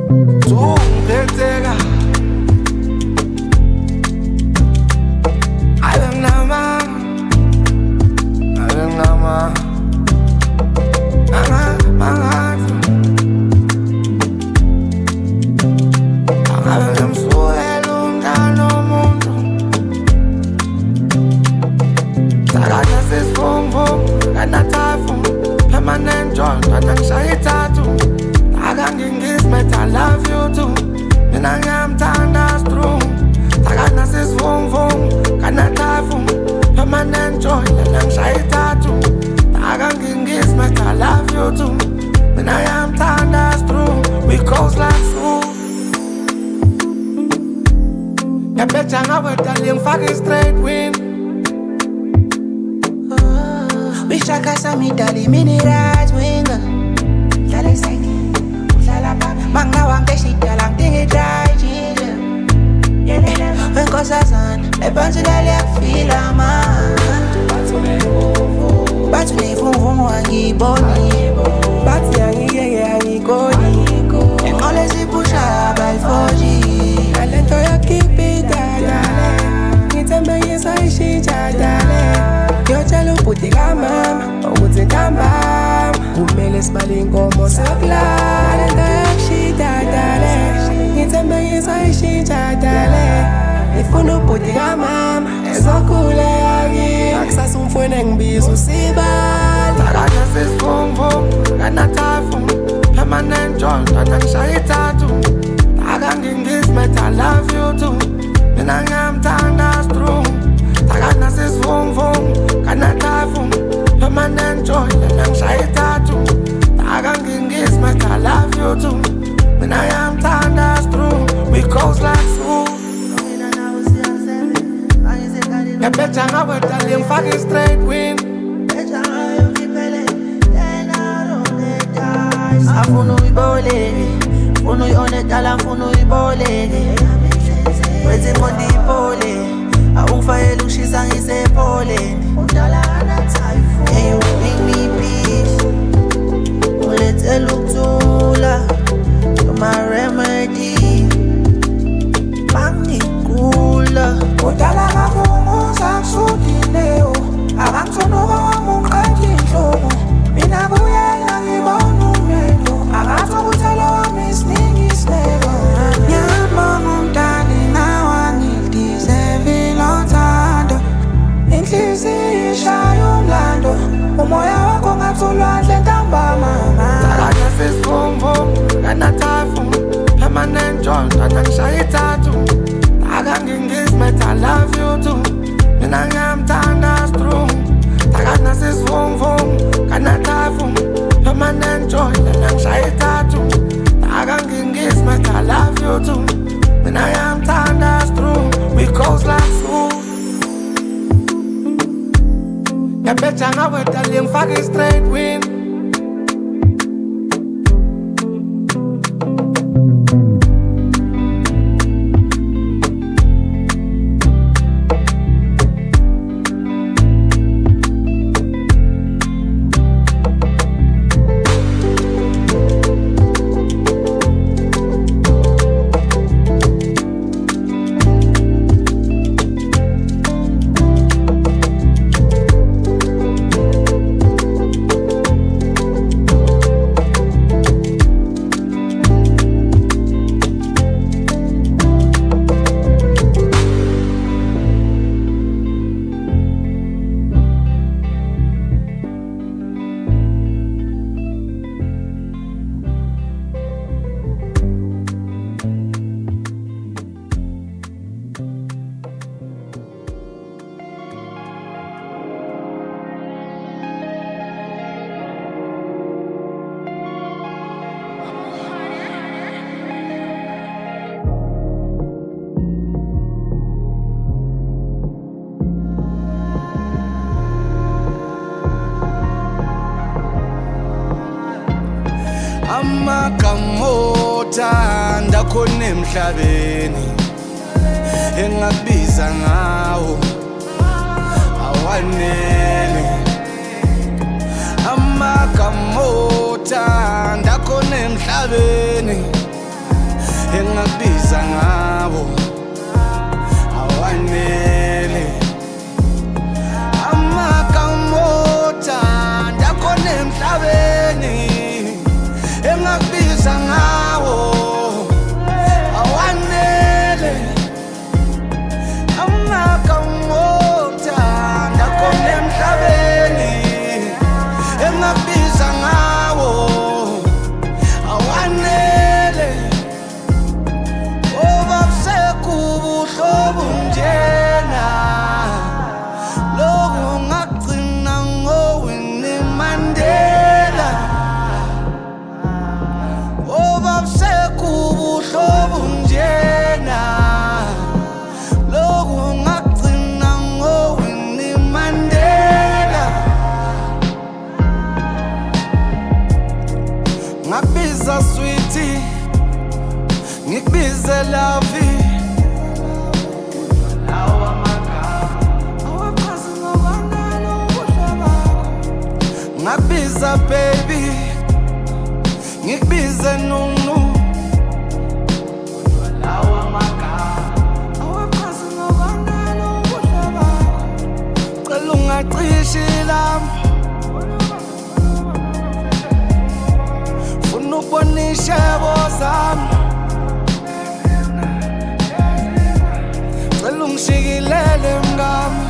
Zungipheteka Abenginama Mangazi Angabe ngimsukela umntana womuntu Sakanya sesivunguvungu kanathafu Permanent joy mntwana ngishaya ithathu Akangingizmet I love you too Mina ngiyamthanda strong Sakanya sesivunguvungu kanathafu Permanent joy mntwana ngishaya ithathu Akangingizmet I love you too Mina ngiyamthanda strong We goes like so Ngiyabheja ngawe darling ngifake straight win Wishaka sami dali mini right winger Dale side Udlala papa Manga wange shidala ngidinga i-dry ginger Wenkosazana Lephansi liyakufila man Bathi uneyivunguvungu angiyiboni Bathi angiyeke angiyikoni Enqole ziphusha abayifoji Ngalento yakipita dale Ngithembekisa ishintsha dale Ngiyotshela ubhuti kamama ukuthi ntambama kumele sibale inkomo sokulala Lento yakushita dale Ngithembekisa ishintsha dale Ngifuna ubhuti kamama ezokhule yakini Akusasa umfweni engibiza usibala Sakanya sesivunguvungu kanathafu Permanent joy mntwana ngishaya ithathu Akangingizmet I love you too Mina ngiyamthanda strong Sakanya sesivunguvungu kanathafu Permanent joy mntwana ngishaya ithathu Akangingizmet I love you too Mina ngiyamthanda strong We goes like so Ngiyabheja ngawe darling ngifake straight win Afuna uyiboleke Funa uyi-onedala ngifuna uyiboleke Wethi inqondo ipole Awungifayele ukushisa ngisepoleni Hey you bring me peace Ungilethela ukuthula You're my remedy Mangigula Udala kafunguza kusudileo Akangithonuka wami ungiqeda inhlungu Mina kuyena ngibona umendo Akathokuthela wami isiningi isineko Ngiyabonga umntali nawe ngilideserve lothando Inhliziyo ishaya umlando Umoya wakho ngathi ulwandle ntambama Sakanya sesivunguvungu kanathafu Permanent joy mntwana ngishaya ithathu Akangingizmet I love you too Mina ngiyamthanda strong Sakanya sesivunguvungu kanathafu Permanent joy mntwana ngishaya ithathu Akangingizmet I love you too Mina ngiyamthanda strong We goes like so Ngiyabheja ngawe darling ngifake straight win Amakamota ndakhona emhlabeni engakubiza ngawo awanele amakamota ndakhona emhlabeni engakubiza ngawo awanele. Amagama othanda khona emhlabeni engakubiza ngawo awanele. Amagama othanda khona emhlabeni engakubiza ngawo awanele. Obabuseku njena loku ngagcina ngoWinnie Mandela. Obabuseku njena loku ngagcina ngoWinnie Mandela. Ngakubiza sweetie, ngikubize lovey, ngakubiza baby, ngikubize nunu. Cela ungacishi lami, funa ukubona ishebo zami. Cela ungishikilele mngami,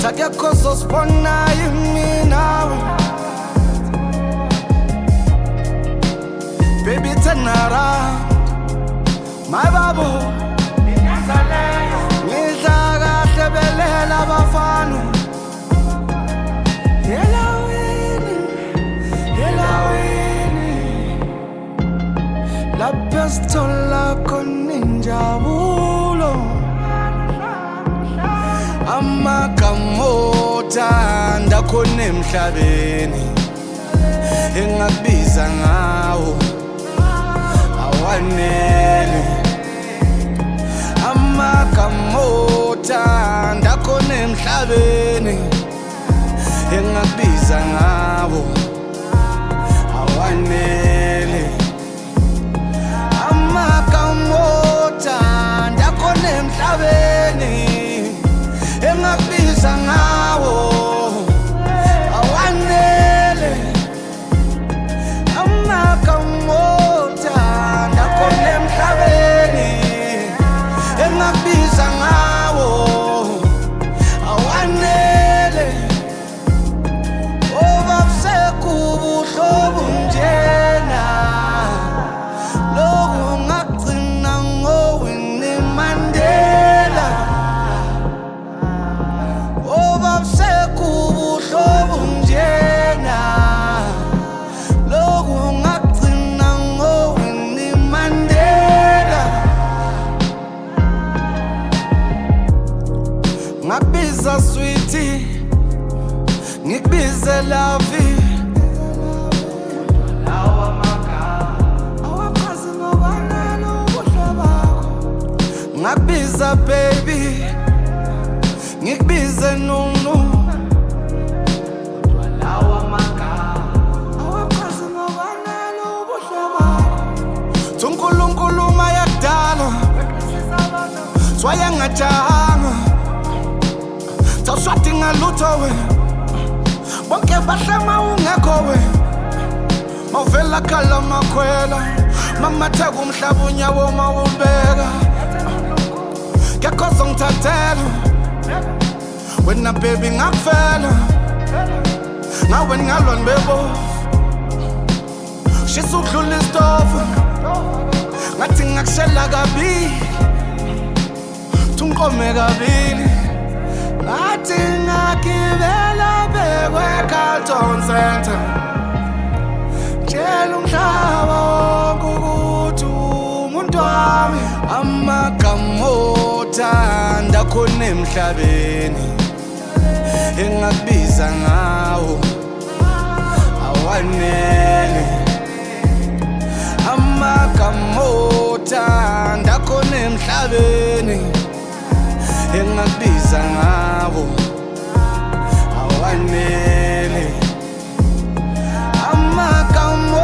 akekho ozosibonayo mina. Baby turn around, my babu, ngidla kahle belela abafana. Yelawini, yelawini, lapho esithola khona injabulo. Amagama othanda khona emhlabeni engakubiza ngawo awanele. Amagama othanda khona emhlabeni engakubiza ngawo awanele. Amagama othanda khona emhlabeni engakubiza ngawo awanele. Amagama othanda khona emhlabeni engakubiza ngawo awanele. Obabuseku njena loku ngagcina ngoWinnie Mandela. Obabuseku njena loku ngagcina ngoWinnie Mandela. Ngakubiza sweetie, ngikubize lovey, ngakubiza baby, ngikubize nunu. Unkulunkulu mayakudala swayangajahanga, sawuswadinga lutho wena, bonke bahlema ungekho wena. Mawuvela khala makhwela, mamatheka umhlaba unyawo mawubeka. Kekho ozongithathela wena baby ngakufela, ngawe ngalwa nibebovu. Shisa udlula isitofu ngathi ngakushela kabili, thunqome kabili. Ngathi ngagibela bekwe-Carlton Center, tshela umhlaba wonke ukuthi umuntu wami. Amagama othanda khona emhlabeni engakubiza ngawo awanele. Amagama othanda khona emhlabeni engakubiza ngawo awanele. Amagama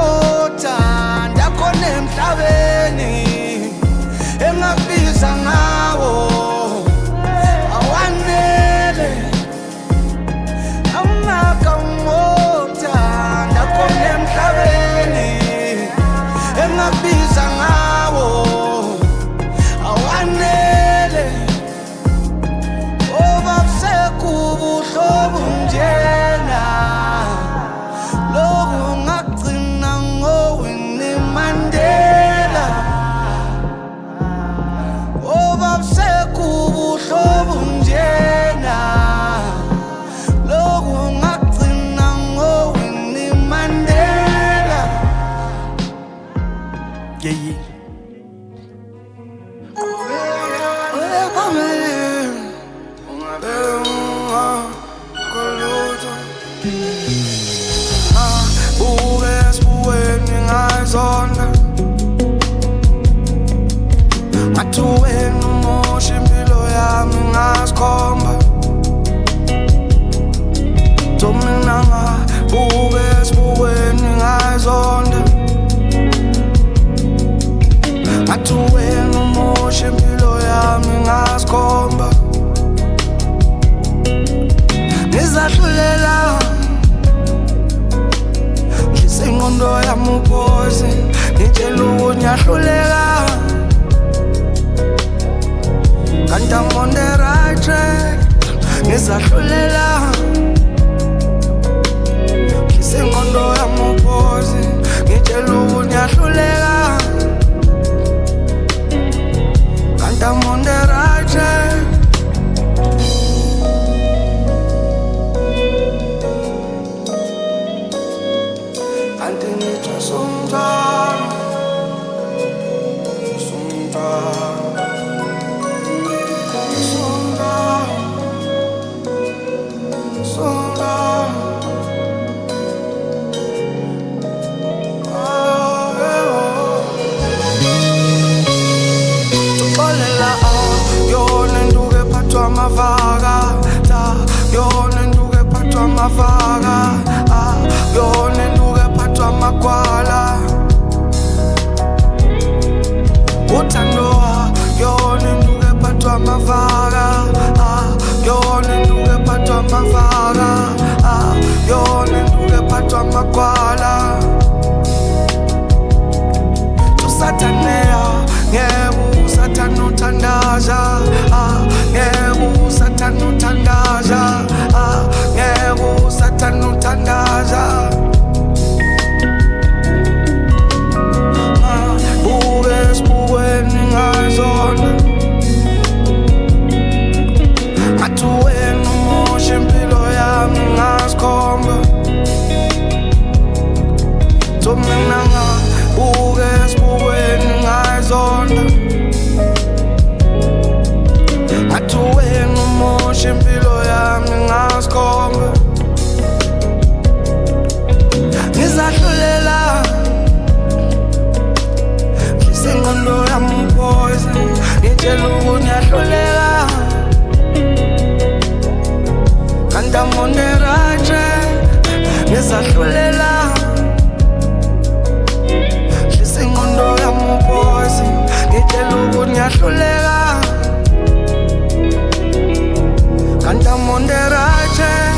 yeah. Mathuweni umosha impilo yami ngasikhomba Domina ngabuke esibukweni ngayizonda Mathuweni umosha impilo yami ngasikhomba Ngizahlulela Ngisengqondo yami uphoze Ngitshela ukuthi ngiyahluleka Kanti I'm on the right track Ngizahlulela Ngisengqondo yami uphoze Ngitshela ukuthi ngiyahluleka Kanti I'm on the right track Kanti ngithwa sumntwana Mavaka, yona nduke phathwa mavaka, yona nduke phathwa magwala. Uthandoa, yona nduke phathwa mavaka, yona nduke phathwa mavaka, yona nduke phathwa magwala. Tusatanea, yebo usathana uthandaza, yebo usathana uthandaza, yebo usathana uthandaza. Buke esibukweni ngayizonda Mathuweni umosha impilo yami ngasikhomba Domina ngabuke esibukweni ngayizonda Mathuweni umosha impilo yami ngasikhomba Ngizahlulela Ngisengqondo yami uphoze Ngitshela ukuthi ngiyahluleka Kanti I'm on the right track Ngizahlulela Ngisengqondo yami uphoze Ngitshela ukuthi ngiyahluleka Kanti I'm on the right track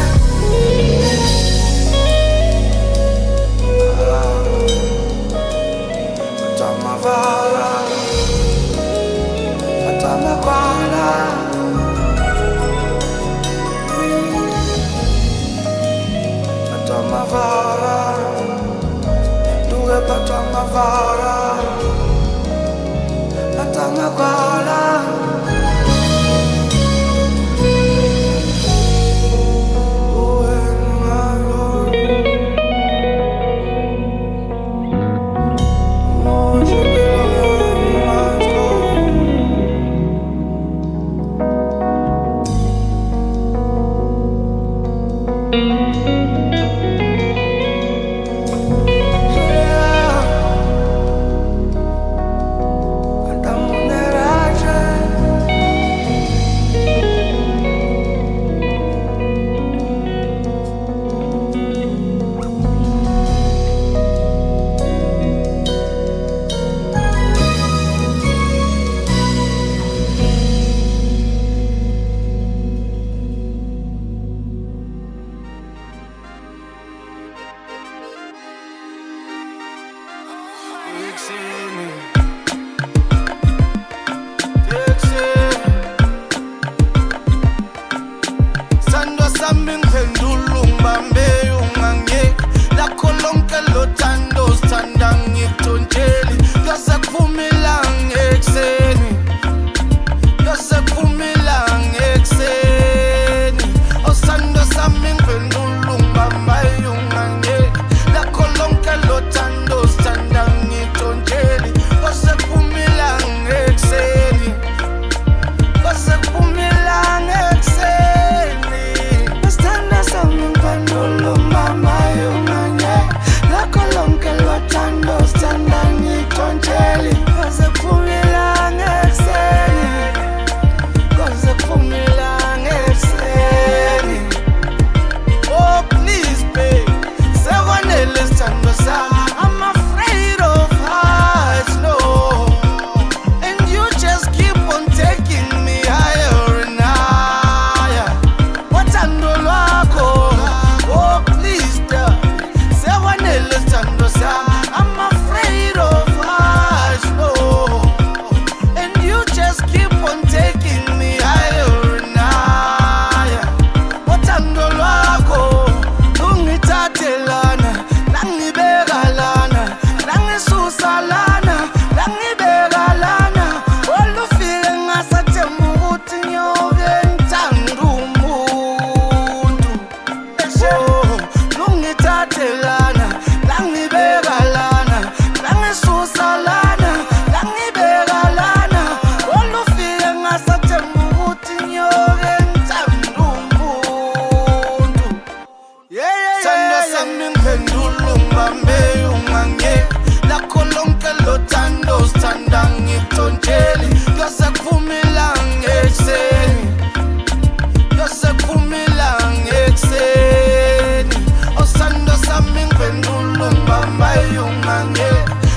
I'm afraid of heights, no. And you just keep on taking me higher and higher. Wathando lwakho, oh please, sewanele sithando sami. I'm afraid of heights, no. And you just keep on taking me higher and higher. Wathando lwakho, lungithathe lana, langibeka lana, langisusa lana, langibeka lana. Olufile ngasathemba ukuthi ngiyoke ngithanda umuntu. Oh, lungithathe lana, langibeka lana, langisusa lana, langibeka lana. Olufile ngasathemba ukuthi ngiyoke ngithanda umuntu. Sithando sami ngiphendula ungibambe ungange. Lakho lonke lo thando sithanda ngikuntshontshelile. Kuyose kuphume ilanga ekuseni, kuyose kuphume ilanga ekuseni. Oh sithando sami ngiphendula ungibambe ungange.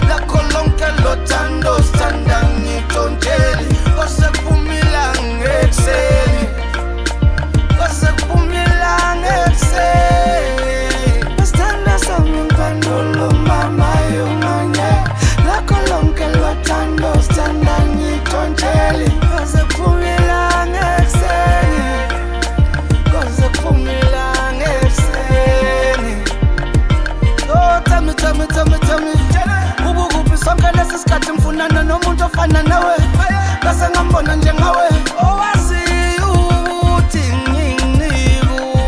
Lakho lonke lo thando sithanda ngikuntshontshelile. Kuyose kuphume ilanga ekuseni, kuyose kuphume ilanga ekuseni. Sithando sami ngiphendula ungibambe ungange. Lakho lonke lo thando sithanda ngikuntshontshelile. Kuyose kuphume ilanga ekuseni, kuyose kuphume ilanga ekuseni. Oh tell me ubukuphi sonke lesi sikhathi ngifunana nomuntu ofana nawe. Bese ngambona njengawe, owaziyo ukuthi ngingikuye.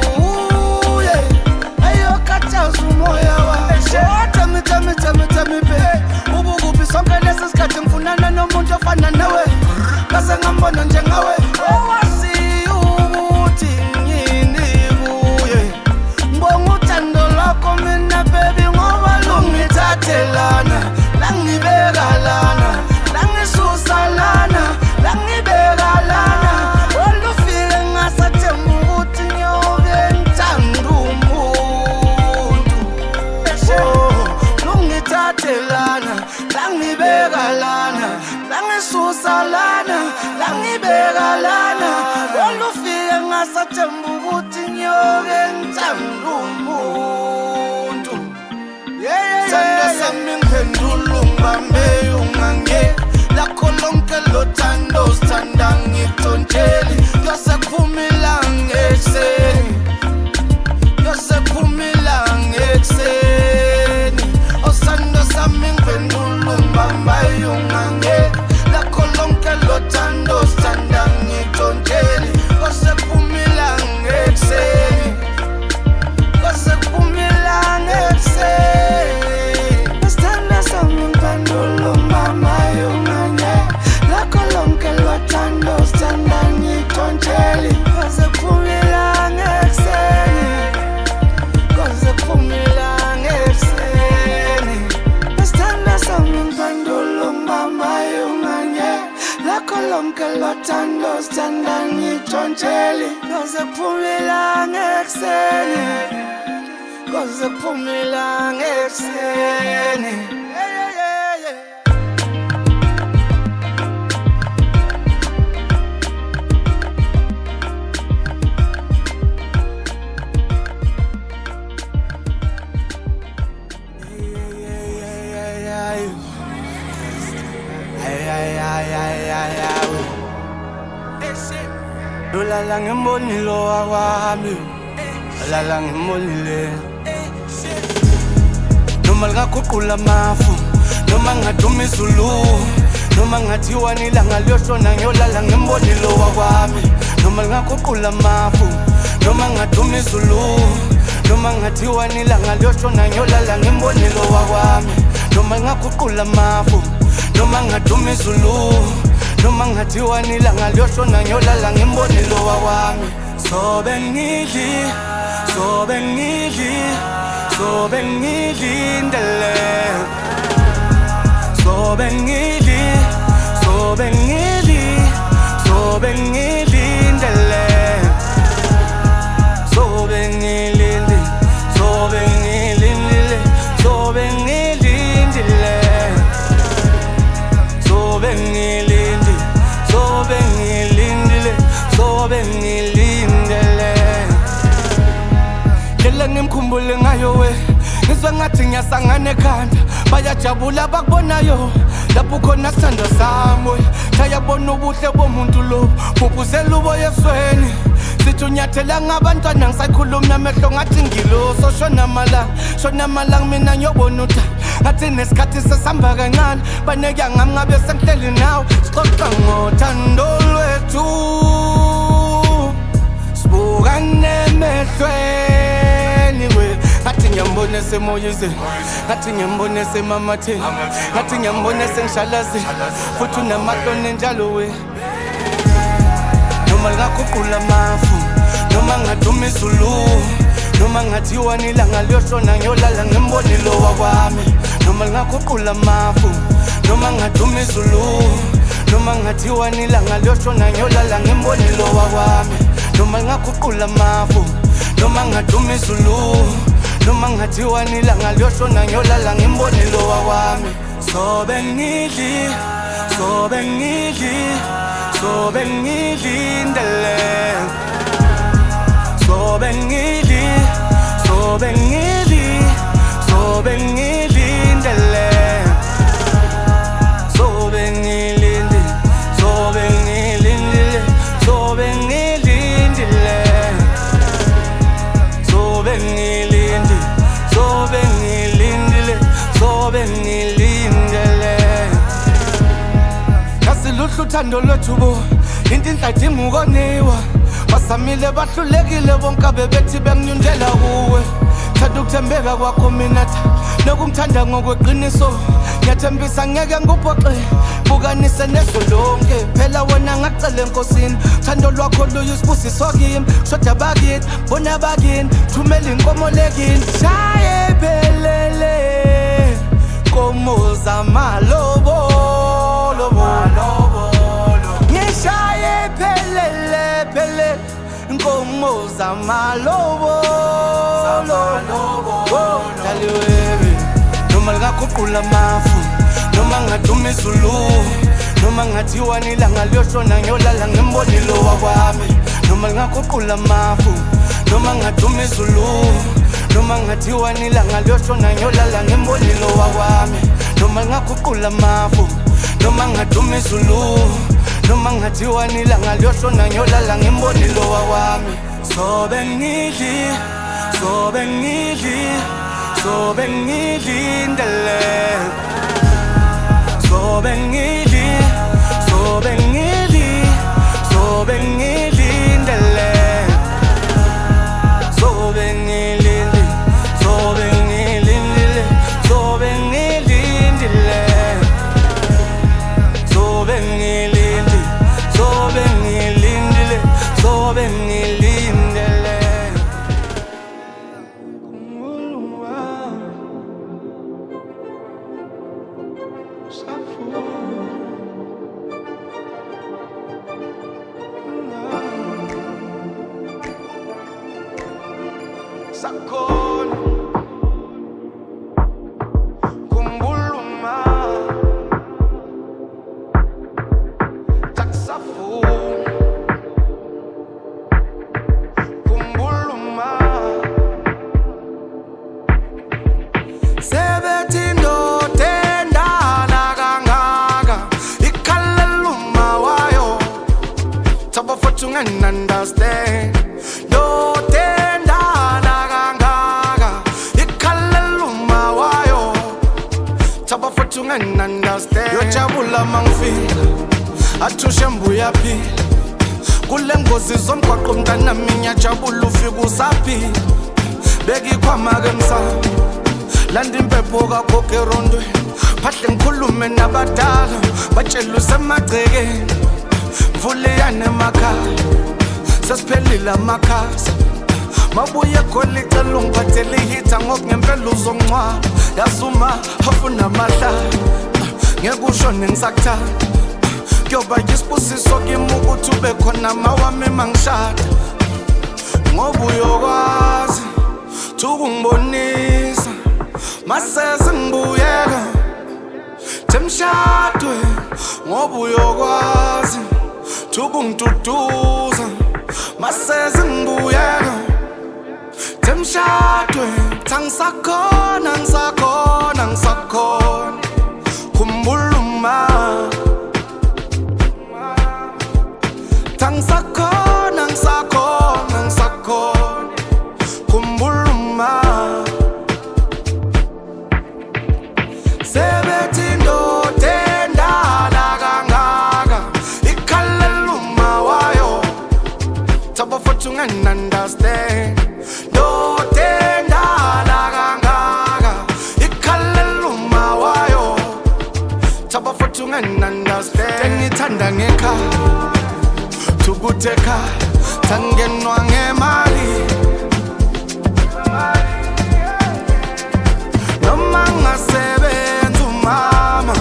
Ayokhathaza umoya wami. Oh tell me babe, ubukuphi sonke lesi sikhathi ngifunana nomuntu ofana nawe. Bese ngambona njengawe, owaziyo ukuthi ngingikuye. Ngibonga uthando lwakho mina baby ngoba lungithathe lana, langibeka lana, langisusa lana, langibeka lana. Olufile ngasathemba ukuthi ngiyoke ngithanda umuntu. Oh, lungithathe lana, langibeka lana, langisusa lana, langibeka lana. Olufile ngasathemba ukuthi ngiyoke ngithanda umuntu. Sithando sami ngiphendula ungibambe ungange. Lakho lonke lo thando sithanda ngikuntshontshelile. Kuyose kuphume ilanga ekuseni, kuyose kuphume ilanga ekuseni. Oh sithando sami ngiphendula ungibambe ungange. Lakho lonke lo thando sithanda ngikuntshontshelile. Kuyose kuphume ilanga ekuseni, kuyose kuphume ilanga ekuseni. Sithando sami ngiphendula ungibambe ungange. Lakho lonke lo thando sithanda ngikuntshontshelile. Kuyose kuphume ilanga ekuseni, kuyose kuphume ilanga ekuseni. Sithando sami ngiphendula ungibambe ungange. Lakho lonke lo thando sithanda ngikuntshontshelile. Kuyose kuphume ilanga ekuseni, kuyose kuphume ilanga ekuseni. Lolala ngimbonile owami, lolala ngimbonile. Noma lingaguqula amafu, noma ngaduma izulu, noma ngathiwa nilanga liyoshona ngiyolala ngimbonile owakwami. Noma lingaguqula amafu, noma ngaduma izulu, noma ngathiwa nilanga liyoshona ngiyolala ngimbonile owakwami. Noma lingaguqula amafu, noma ngaduma izulu, noma ngathiwa nilanga liyoshona ngiyolala ngimbonile owakwami. Sobe ngidli, sobe ngidli, sobe ngidlindele, sobe ngidli, sobe ngidli, sobe ngidlindele, sobe ngilindi, sobe ngilindile, ngizwe ngathi ngiyasangana ekhanda bayajabula bakubonayo lapho khona sithando sami thayabona ubuhle bomuntu lo ubuzela uboya esweni sithi unyathela ngabantwana ngisayikhuluma amehlo ngathi ngiloso shona malanga mina ngiyobona uthi ngathi nesikhathi sesihamba kancane baneka ngami ngabe sengihleli nawe sixoxa ngothando lwethu sibukane emehlweni ngathi ngiyambona semoyizeni ngathi ngiyambona semamatheni ngathi ngiyambona sengishalazeni futhi unamahloni njalo we noma lingaguqula amafu noma ngaduma izulu noma ngathiwa nilanga liyoshona ngiyolala ngembonilo wakwami noma lingaguqula amafu noma ngaduma izulu noma ngathiwa nilanga liyoshona ngiyolala ngembonilo wakwami noma lingaguqula amafu noma ngaduma izulu noma ngathiwa nilanga liyoshona ngiyolala ngembonilo wakwami sobe ngilindele sobe ngilindele uthando lwethu bo into inhlathi imukoniwa basamile bahlulekile bonke abebethi benginyundela kuwe thanda ukuthembeka kwakho mina nokungithanda ngokweqiniso ngiyathembisa ngeke nguphoxe bukanise nezwe lonke phela wena ngakucela enkosini thando lwakho luyisibusiso kimi shoda bakini bona bakini thumela inkomo lekini shaye phelele komo zamalobolo ngishaye phelele inkomo zamalobolo daliwe noma lingaguqula amafu noma ngaduma izulu noma ngathiwa nilanga liyoshona ngiyolala ngembonilo wakwami noma lingaguqula amafu noma ngaduma izulu noma ngathiwa nilanga liyoshona ngiyolala ngembonilo wakwami noma lingaguqula amafu noma ngaduma izulu noma ngathiwa nilanga liyoshona ngiyolala ngembonilo wakwami sobe ngilindele sobe ngilindele Sakon kumbuluma taksafu kumbuluma sebetindo tendana kangaka ikhaleluma wayo top of what you understand understand yojabula mangifika athushe mbuya phi kule ngozi zomgwaqo mntana minya jabula ufika usaphi beki khwama ke msamo landa impepho kagogo erondweni phahle ngikhulume nabadala batshela usemagcekeni mvuliyane emakhaya sesiphelile amakhasi mabuye khona icela ungiphathele ihitha ngokungempela uzongcwaba yazuma afuna amahlala ngeke ushone ngisakuthanda kuyoba yisibusiso kimi ukuthi ube khona mawami mangishada ngoba uyokwazi ukungibonisa maseze ngibuyeka temshadwe ngoba uyokwazi ukungiduduza maseze ngibuyeka temshadwe Tangisakhona, ngisakhona, ngisakhona khumbula uma Tangisakhona, ngisakhona, ngisakhona khumbula uma Sebethi indoda endala kangaka ikhalela uma wayo Top of what you can understand Ndoda endala kangaka ikhalela uma wayo Top of what you can understand Ngithanda ngekha Tukuteka tangenwa ngemali Noma ngasebenza umama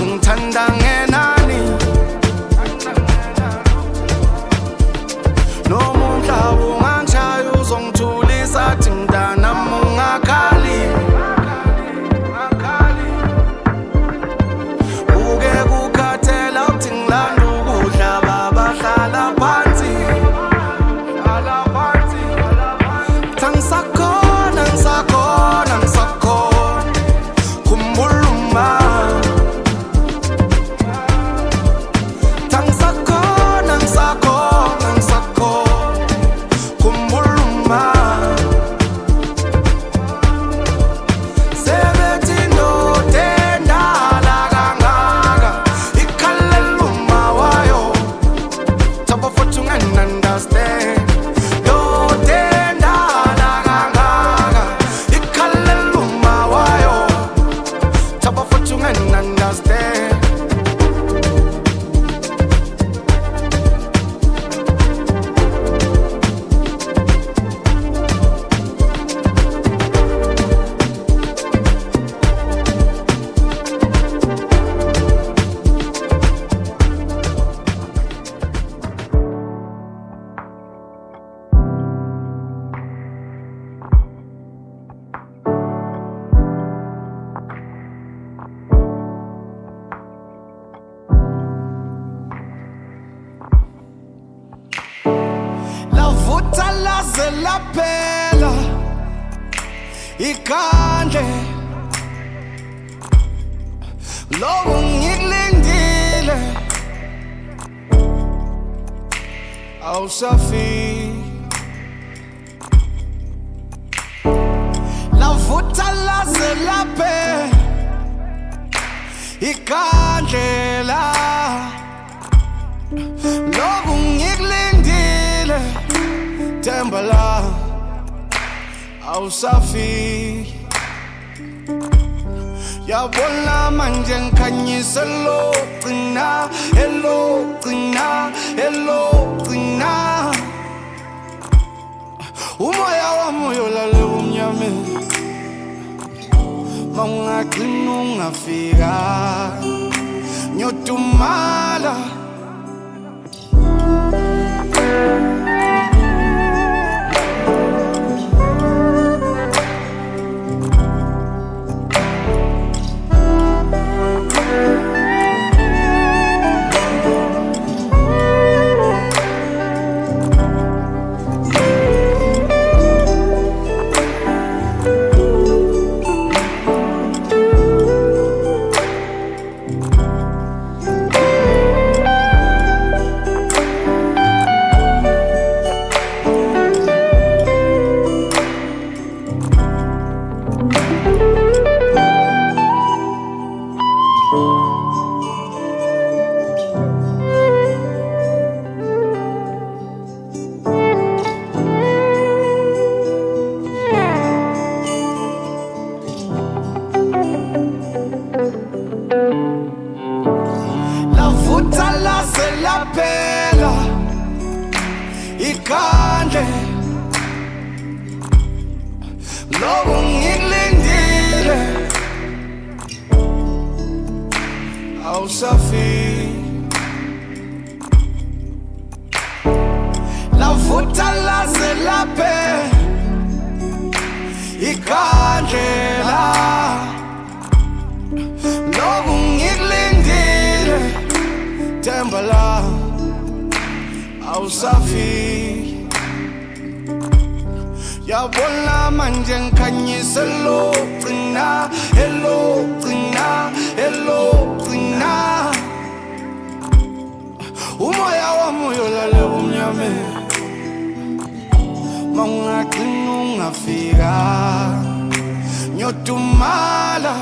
ungithanda ngenani Noma umhlaba ungangishaya uzongithulisa athi mntanami ungakhali Uke kukhathela uthi ngilanda ukudla babahlala phansi Tangisakhona, ngisakhona, ngisakhona khumbula uma Tangisakhona, ngisakhona, ngisakhona khumbula uma Sebethi indoda endala kangaka ikhalela uma wayo Top of what you can understand Ndoda endala kangaka ikhalela uma wayo Top of what you can understand Lavutha laze laphela ikhandle Loku ngikulindile awusafiki Lavutha laze laphela ikhandle Loku ngikulindile Themba la awusafiki Yabona manje ngikhanyisa elogcina elogcina elogcina Umoya wami uyolale umnyameni Mawungagcina ungafika Nyotumala laphela ikhandle Loku ngikulindile awusafiki Lavutha laze laphela ikhandle Loku ngikulindile Themba la awusafiki Yabona manje ngikhanyisa elogcina, elogcina, elogcina. Umoya wami uyolale umnyame, mawungagcina ungafika ngiyodumala.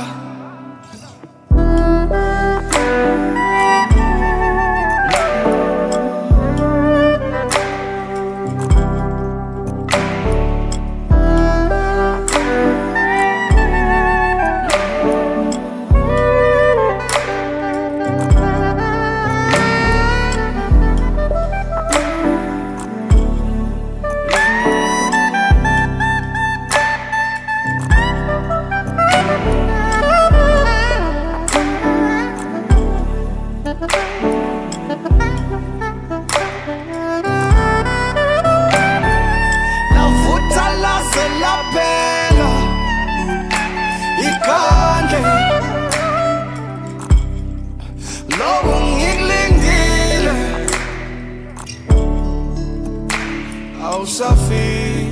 Safi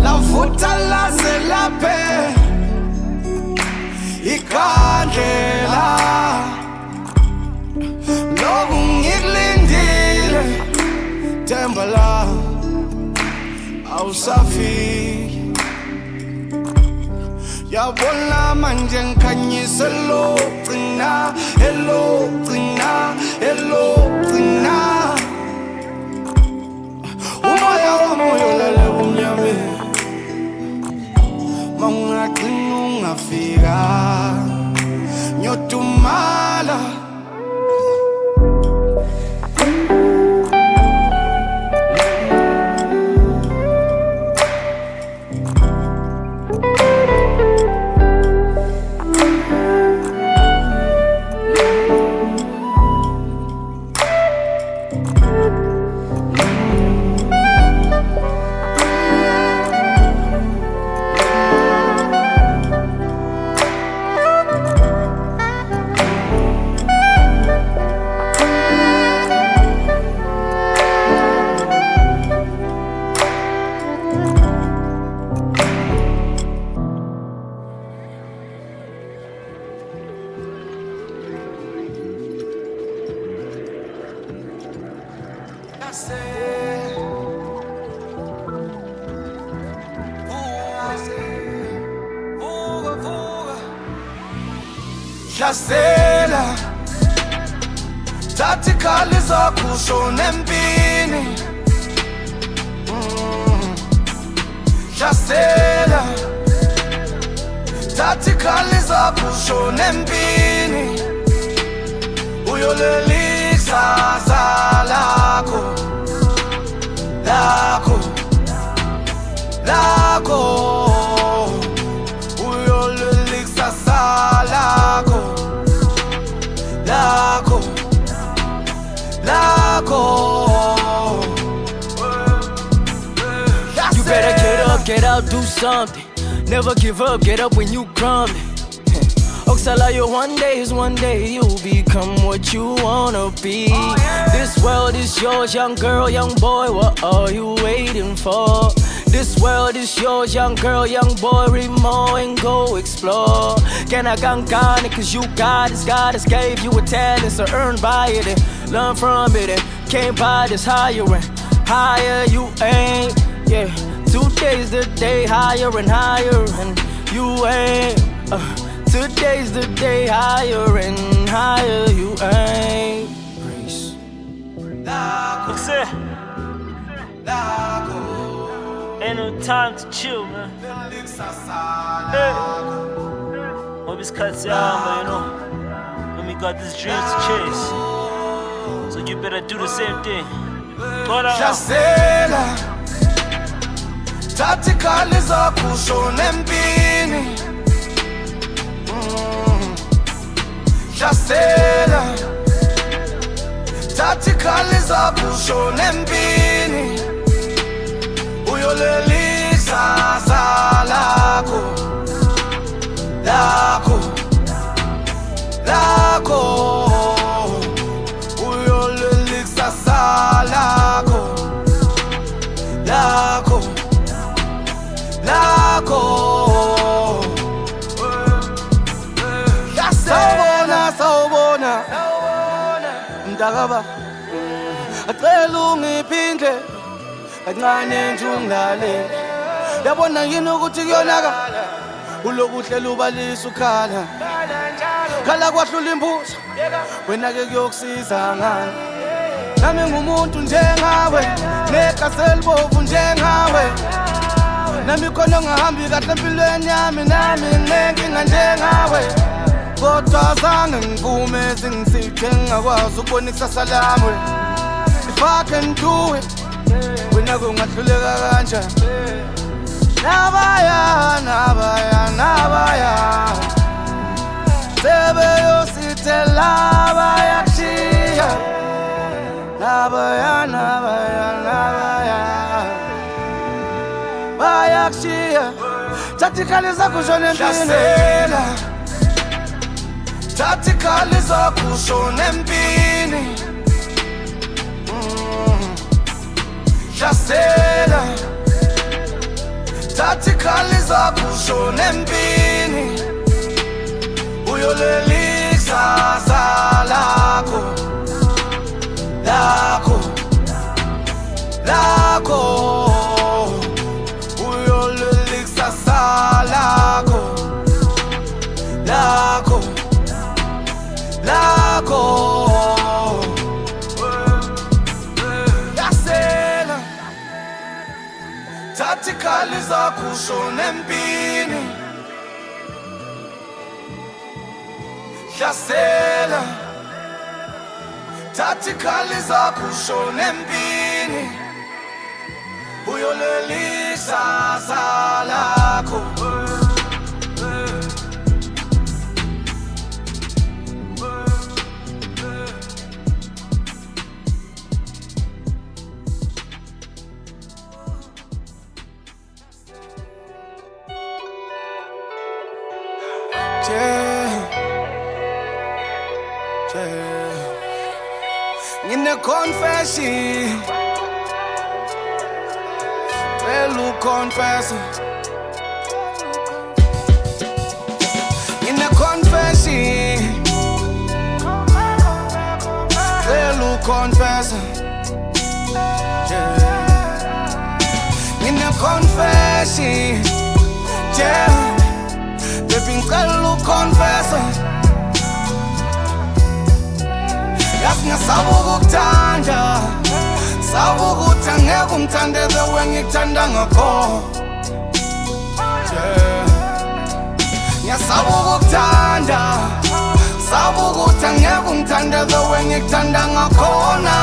la vuta la zelape ikandlela loku ngilindile themba la awusafiki yabona manje ngikhanyisa elogcina elogcina elogcina. Umoya wami uyolale umnyame, mawungagcina ungafika ngiyodumala. Hlasela thatha ikhali zakho ushone empini. Hlasela thatha ikhali zakho ushone empini, uyolelisa lakho lakho lakho, uyolelisa lakho lakho lakho. You better get up, do something. Never give up, get up when you crumbling. Oxalayo, one day you'll become what you wanna be. This world is yours, young girl, young boy, what are you waiting for? This world is yours, young girl, young boy, read more and go explore. Can I it, cause you God has gave you a talent, so earn by it and learn from it and can't buy this higher and higher you ain't. Yeah, today's the day higher and higher and you ain't. Today's the day higher and higher you ain't. Grace. Ain't no time to chill, man. Hey. Hope it's cuts out, man, you know. When we got these dreams to chase, so you better do the same thing. Go down. Hlasela thatha ikhali zakho ushone empini. Hlasela thatha ikhali zakho ushone empini, uyolelisa lakho lakho lakho, uyolelisa lakho baba acela ungiphindle kancane nje ungilale yabona yini ukuthi kuyonaka ulokuhle lubalisa ukhala khala kwahlula imbuzo wena ke kuyokusiza ngani nami ngumuntu njengawe nekaselibovu njengawe nami khona ngahambi kahle empilweni yami nami nginenkinga njengawe kodwa zange ngivume zingisithe ngingakwazi ukubona ikusasa lami if I can do it wena kungahluleka kanjani nabaya nabaya nabaya sebeyosithela bayakushiya nabaya nabaya nabaya bayakushiya thatha ikhali zakho ushone empini thatha ikhali zakho ushone empini hlasela thatha ikhali zakho ushone empini uyoleli ikusasa lakho lakho lakho uyoleli ikusasa lakho lakho lakho yasela thatha ikhali zakho ushone empini hlasela thatha ikhali zakho ushone empini uyoleli ikusasa lakho Ngine confession Velu confession Ngine confession Velu confession Ngine confession Baby ngicela uconfessa Yazi ngiyasabu ukukuthanda Sabu ukuthi angeke ungithande the way ngikuthanda ngakho Ngiyasabu ukukuthanda Sabu ukuthi angeke ungithande the way ngikuthanda ngakhona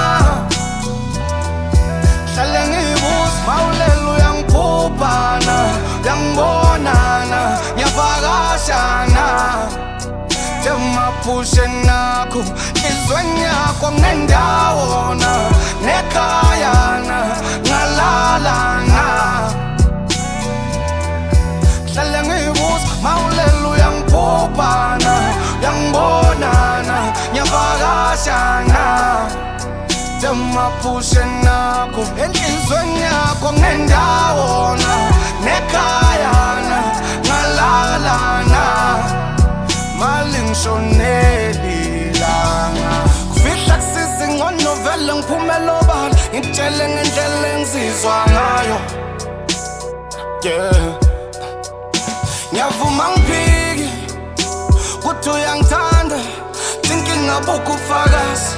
Hlale ngiyibuza mawulele uyangiphuphana Uyangibonana ngiyavakashana Maphushe nakho izweni yakho ngendawona nekhayana ngalalana hlale ngiyibuza mawulele uyangiphuphana uyangibonana ngiyavakashana maphushe nakho enhlizweni yakho ngendawona nekhayana ngalalana Malingshoneli langa Kufihla kusisi ngonovele ngiphumela obala Ngitshele ngendlela engizizwa ngayo Ngiyavuma ngiphiki Kuthi uyangithanda Tinkinga bukho ubufakazi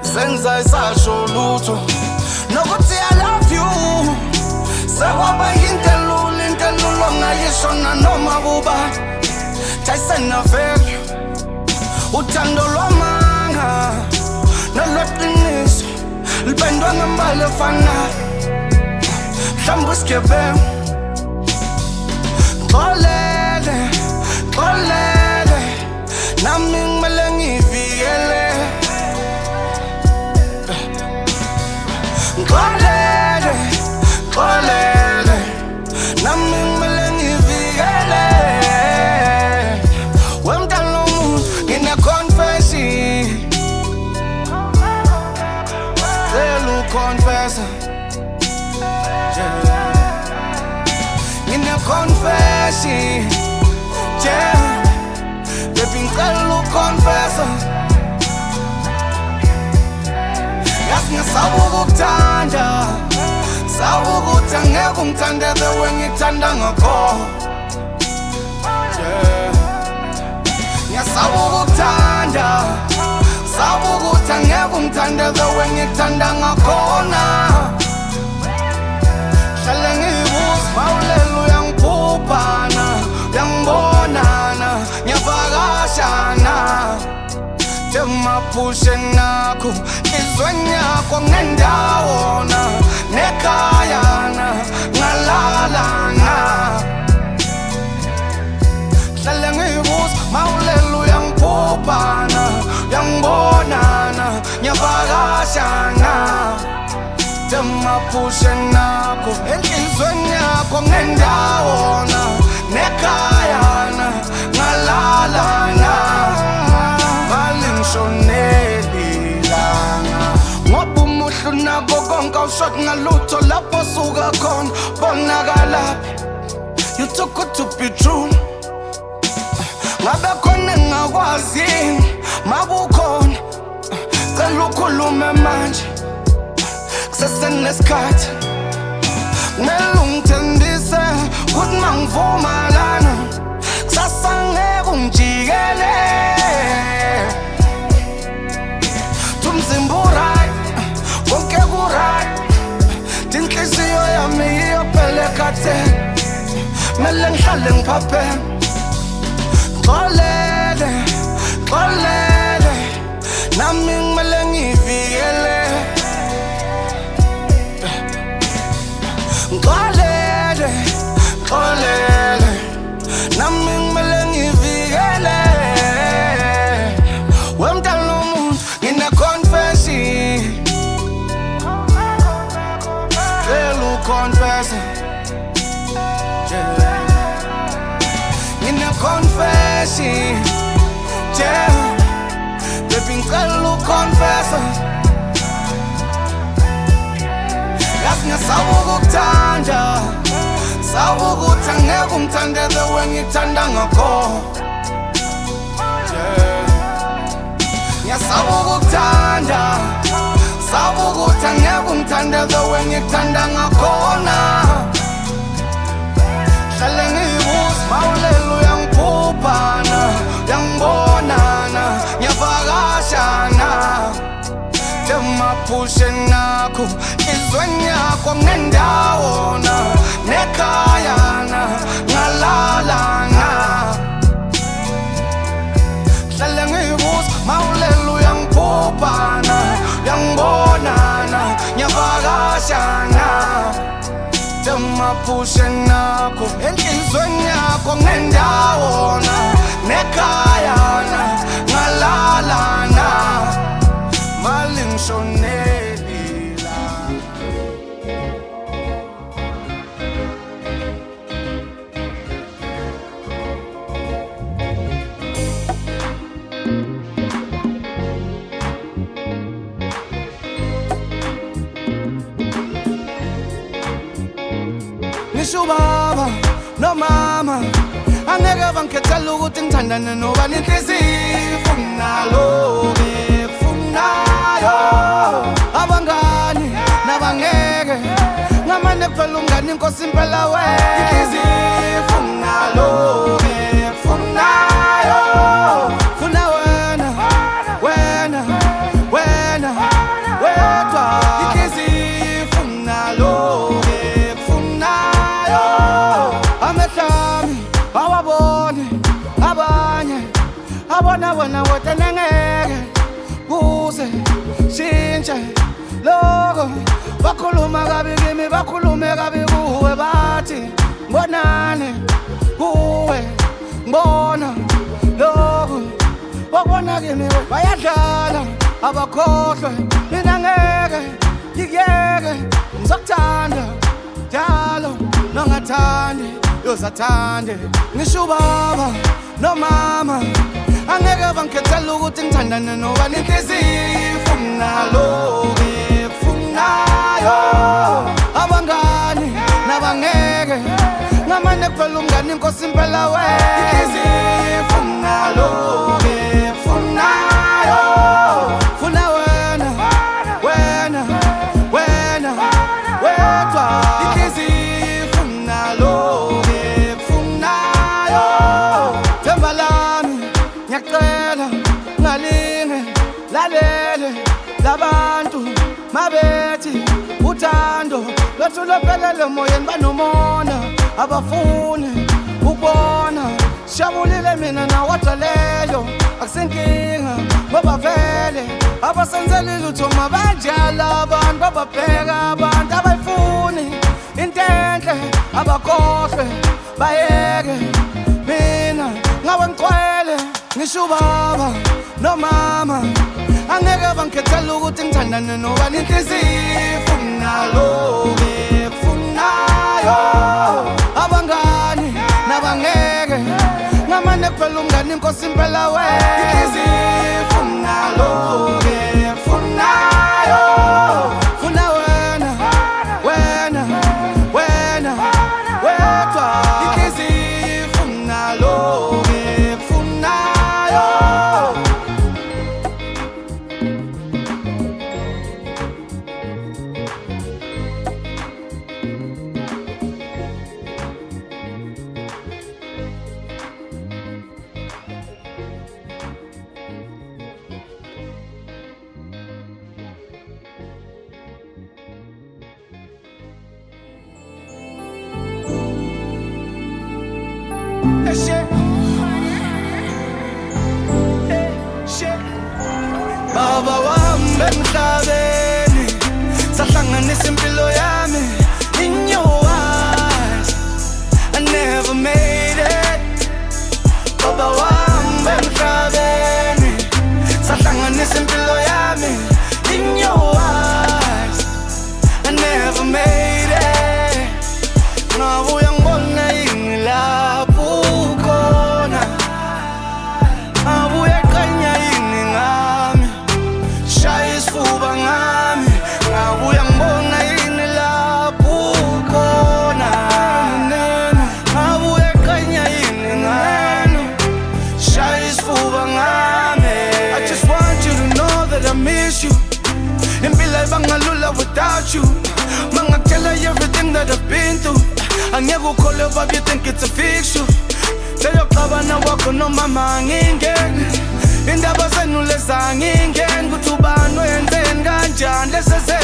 Zenza isasho lutho Nokuthi I love you Sekwaba yintelulo ngayishona noma kubani Tyson value uthando lwamanga nolweqiniso lipendwa ngembali efanayo mhlawumbe isigebengu xolele nami ngimele ngivikele xolele nami ngimele ngivikele Confessor, in a confession, baby, ngicela uconfessa. yazi ngisabuka ukuthanda sabuka ukuthi angeke ungithande the way ngikuthanda ngakho ngiyasabuka ukuthanda sabuka ukuthi angeke ungithande the way ngikuthanda ngakhona hlale ngiyibuza mawulela uyangiphuphana uyangibonana ngiyavakashana Maphushe nakho izweni yakho ngendawona nekhayana ngalalana hlale ngiyibuza mawulela uyangiphuphana uyangibonana ngiyavakashana Maphushe nakho izweni yakho ngendawona nekhayana ngalalana Shoneli langa ngoba umuhlu nako konke awushot ngalutho lapho suka khona bonakala you too good to be true ngabe khona ngakwazi makukhona cela ukhulume manje kusesenesikhathi kumele ungithembise ukuthi mangivuma lana kusasa ngeke ungijikele Zimburai, konke kurai Tinhliziyo yami iyopele kade Mele ngihlale ngiphaphe Xolele, xolele Nami ngimele ngivikele Xolele, xolele Nami ngimele ngivikele Wemntana womuntu confess in a confession baby ngicela confess yazi ngisabuka ukuthanda sabuka ukuthi angeke ungithande the way ngikuthanda ngakho ngiyasabuka ukuthanda sabuka ukuthi angeke ungithande the way ngikuthanda ngakhona hlale ngiyibuza mawulela uyangiphuphana uyangibonana ngiyavakashana Maphushe nakho izweni yakho ngendawona nekhayana ngalalana hlale ngiyibuza mawulela uyangiphuphana uyangibonana ngiyavakashana Maphushe nakho enhlizweni yakho ngendawona nekhayana ngalalana mali ngishoneli la Ngisho baba no mama angeke bangikhethela ukuthi ngithandane nobani inhliziyo ifunalo ngifunayo abangani nabangeke ngamane kuphela umngani inkosi impela wena inhliziyo ifunalo ngifunayo funa wena wena wena wedwa inhliziyo ifunalo Abona wena wote nengeke kuze shintshe lokho bakhuluma kabi kimi bakhulume kabi kuwe bathi ngibonane kuwe ngibona lokho babona kimi bayadlala abakhohlwe mina ngeke ngikuyeke ngizokuthanda njalo nongathandi yozathande ngisho baba no mama angeke bangikhethela ukuthi ngithandane nobani inhliziyo ifunalo ngifunayo abangani nabangeke ngamane kuphela umngani inkosi impela wena inhliziyo ifunalo ngifunayo funa wena wena uthando lwethu lophelele emoyeni banomona abafuni ukubona sijabulile mina nawodwa leyo akusenkinga ngoba vele abasenzeli lutho mabanjalo abantu bababheka abantu abayifuni into enhle abakhohlwe bayeke mina ngawe ngiqwele ngisho ubaba nomama angeke bangikhethela ukuthi ngithandane nobani inhliziyo ifunalo-ke kufunayo abangani nabangeke ngamane kuphela umngani inkosi impela wena inhliziyo ifunalo-ke kufunayo funa wena wena wena wedwa inhliziyo ifunalo-ke kufunayo. Baba wami emhlabeni sahlanganisa impilo yami in your eyes I never made it. Baba wami emhlabeni sahlanganisa impilo yami in your eyes I never made it. Ngabuya ngibona yini lapho ukhona ngabuya ekhanya yini ngami shaya isifuba ngami ngabuya ngibona yini lapho ukhona ngabuya ekhanya yini ngami shaya isifuba ngami. I just want you to know that I miss you. Impilo ibangalula without you. Mangakutshela everything that I've been through angeke ukholwe baba you think it's a fiction. Seyoxabana wakho nomama angingeni indaba zenu lezangingeni ukuthi ubani wenzeni kanjani lesese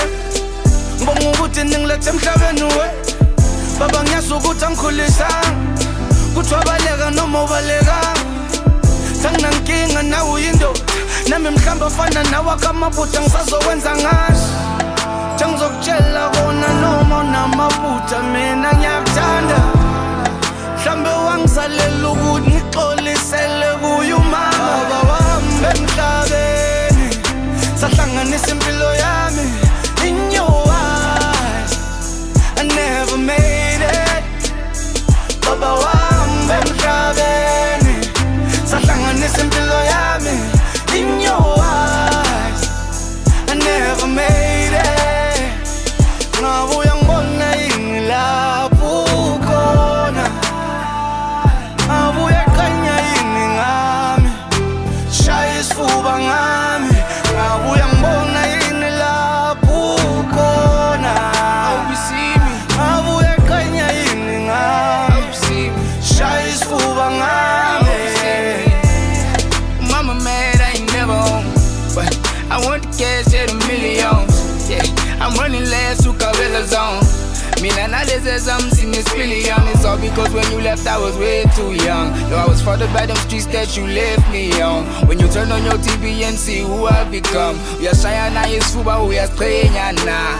ngibonga ukuthi ningilethe emhlabeni we baba ngiyazi ukuthi angikhulisanga kuthi wabaleka noma ubalekanga senginankinga nawe uyindoda nami mhlawumbe afana nawakho amaphutha ngisazokwenza ngaso njengizokutshela kona noma unamaphutha mina ngiyakuthanda mhlawumbe wangizalela ukuthi ngixolisele kuye umama. Baba wami emhlabeni sahlanganisa impilo yami in your eyes I never made it. Baba wami emhlabeni sahlanganisa impilo yami in your eyes I never made it. Ngabuya ngibona yini lapho ukhona ngabuya ekhanya yini ngami shaya isifuba ngami ngabuya ngibona yini lapho ukhona ngabuya ekhanya yini ngami shaya isifuba ngami. Mama mad, I ain't never home, but I want the cash at $1 million. Yeah, I'm running last to Cabela Zone. Mina nalezeza msini spillion. It's all because when you left I was way too young. Though I was fathered by them streets that you left me on. When you turn on your TV and see who I've become. We are shy and I is fuba, we are spraying now.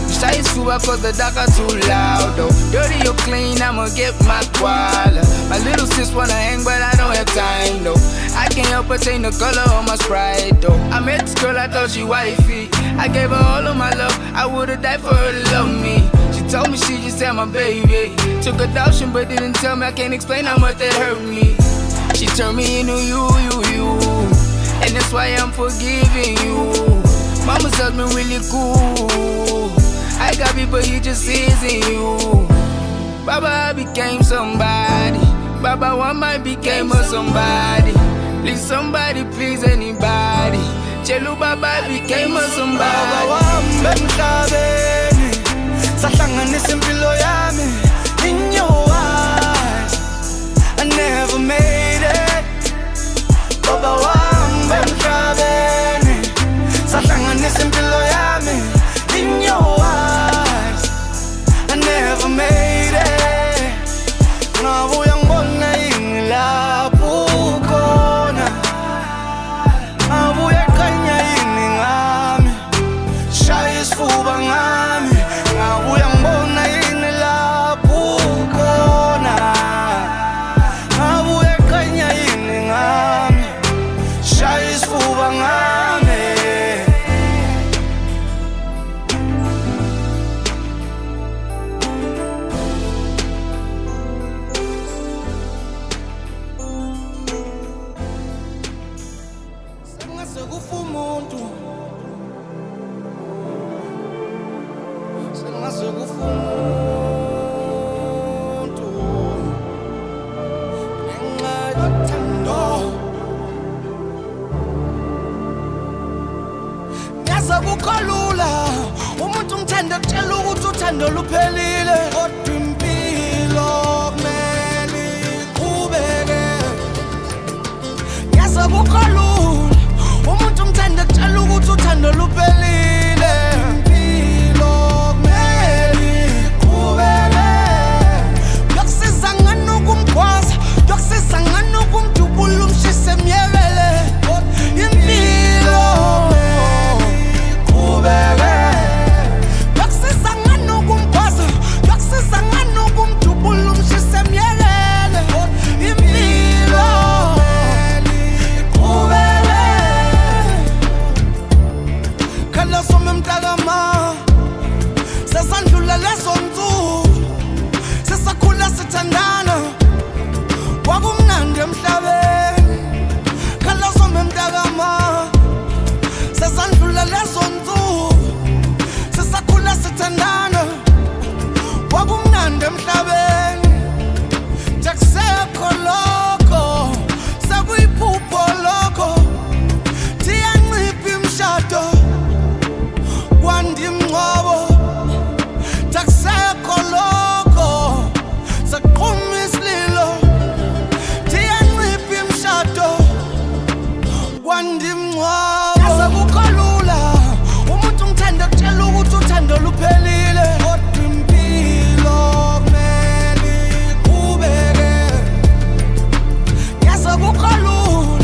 Shy is fuba cause the dark are too loud though. Dirty or clean, I'ma get my koala. My little sis wanna hang but I don't have time though. I can't help but change the color of my Sprite though. I met this girl, I thought she wifey. I gave her all of my love, I would've died for her to love me. She told me she just had my baby. Took adoption but didn't tell me, I can't explain how much that hurt me. She turned me into you. And that's why I'm forgiving you. Mama's husband really cool. I got people, he just isn't you. Baba, I became somebody. Baba, one might became a somebody. Please somebody, please anybody. Chelu Baba became a somebody. Baba wami emhlabeni sahlanganisa impilo yami in your eyes I never made it. Baba wami emhlabeni sahlanganisa impilo yami in your eyes akukho lula umuntu ngithanda kutshela ukuthi uthando luphelile kodwa impilo kumele iqhubeke yazi akukho lula umuntu ngithanda kutshela ukuthi uthando luphelile impilo kumele iqhubeke yokusiza ngani ukumgwaza yokusiza ngani ukumdubula umshise emyebele impilo sesandlula lezo nsuku sesakhula sithandana kwakumnandi emhlabeni khalazo memntakama sesandlula lezo nsuku sesakhula sithandana kwakumnandi emhlabeni jakusekho lokho sekuyiphupho lokho tiyancipha imshado kwandimngcwabo jakusekho lokho saqhuma isililo tiyancipha imshado kwandimngcwabo yazi akukho lula umuntu ngithanda kutshela ukuthi uthando luphelile kodwa impilo kumele iqhubeke yazi akukho lula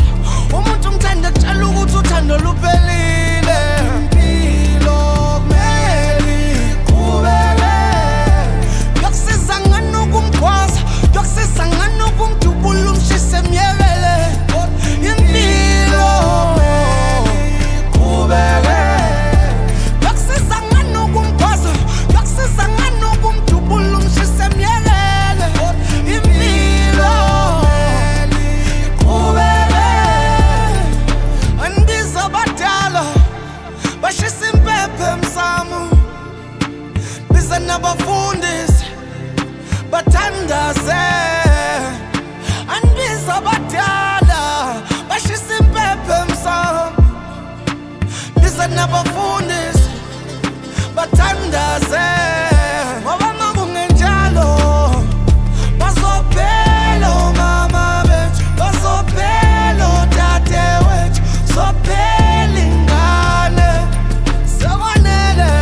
umuntu ngithanda kutshela ukuthi uthando luphelile impilo kumele iqhubeke yokusiza ngani ukumgwaza yokusiza ngani ukumdubula umshise emyebele impilo iqhubeke yokusiza ngani ukumgwaza yokusiza ngani ukumdubula umshise emyebele impilo iqhubeke andiza abadala bashisa impepho emsamo biza nabafundisi bathandaze andiza abadala bashisa impepho emsamo biza nabafundisi bathandaze ngoba makungenjalo bazophela omama bethu bazophela otate wethu zophela ingane sekwanele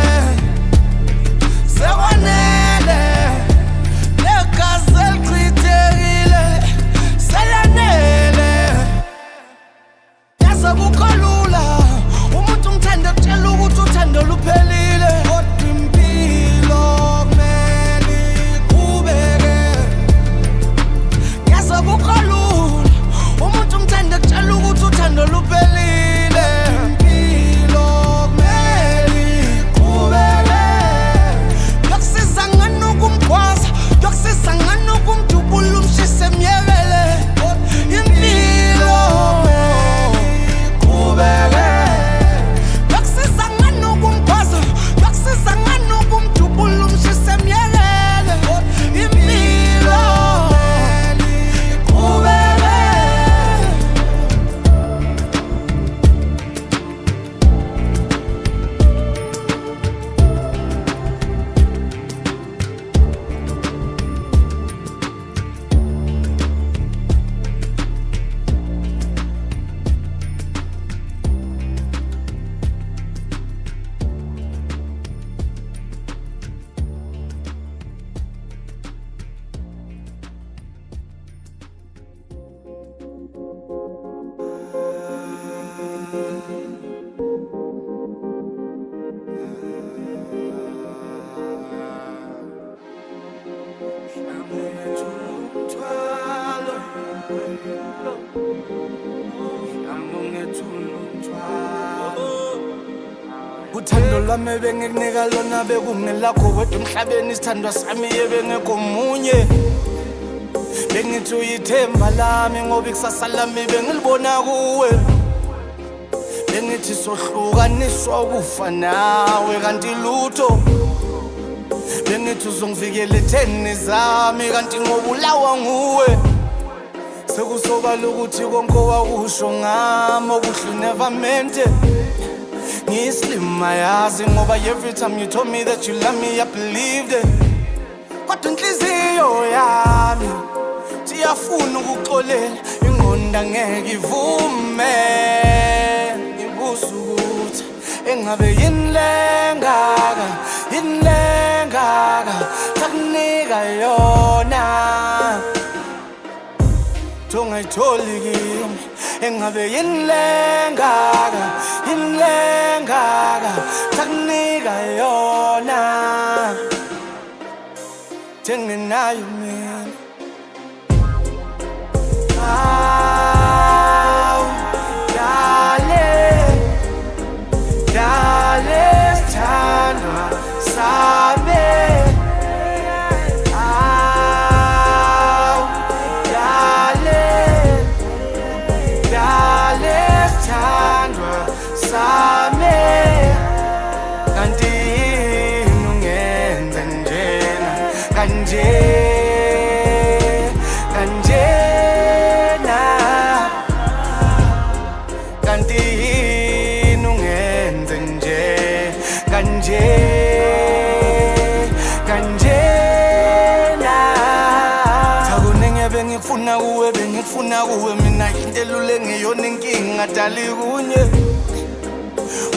legazi elichithekile selanele yazi akukho lula umuntu ngithanda kutshela ukuthi uthando luphelile kodwa impilo kumele iqhubeke yazi akukho lula umuntu ngithanda kutshela ukuthi uthando luphelile impilo kumele iqhubeke yokusiza ngani ukumgwaza yokusiza ngani ukumdubula umshise emyebele impilo iqhubeke yokusiza ngani ukumgwaza yokusiza ngani ukumdubula umshise emyebele impilo iqhubeke uthando lwami bengikunika lona bekungelakho wedwa emhlabeni isithandwa sami bengekho munye bengithi uyithemba lami ngoba ikusasa lami bengilibona kuwe bengithi sohlukaniswa ukufa nawe kanti lutho bengithi uzongivikela etheni zami kanti ngobulawa nguwe sekusobala ukuthi konke wakusho ngami okuhle never meant Ngislim mayazi ngoba every time you told me that you love me I believed it. Kodwa inhliziyo yami siyafuna ukuxolela ingqondo angeke ivume. Ngibuza ukuthi engabe yini lengaka takunika yona tongayitholi kimi. Engabe yini lengaka takunika yona tengenayo mina. Dale sithandwa sami. Dale sithandwa sami. Kanti yini ungenza njena kanjena. Kanti yini ungenza kanjena. Takuningi bengifuna kuwe mina into elule ngeyona inkinga dali kunye.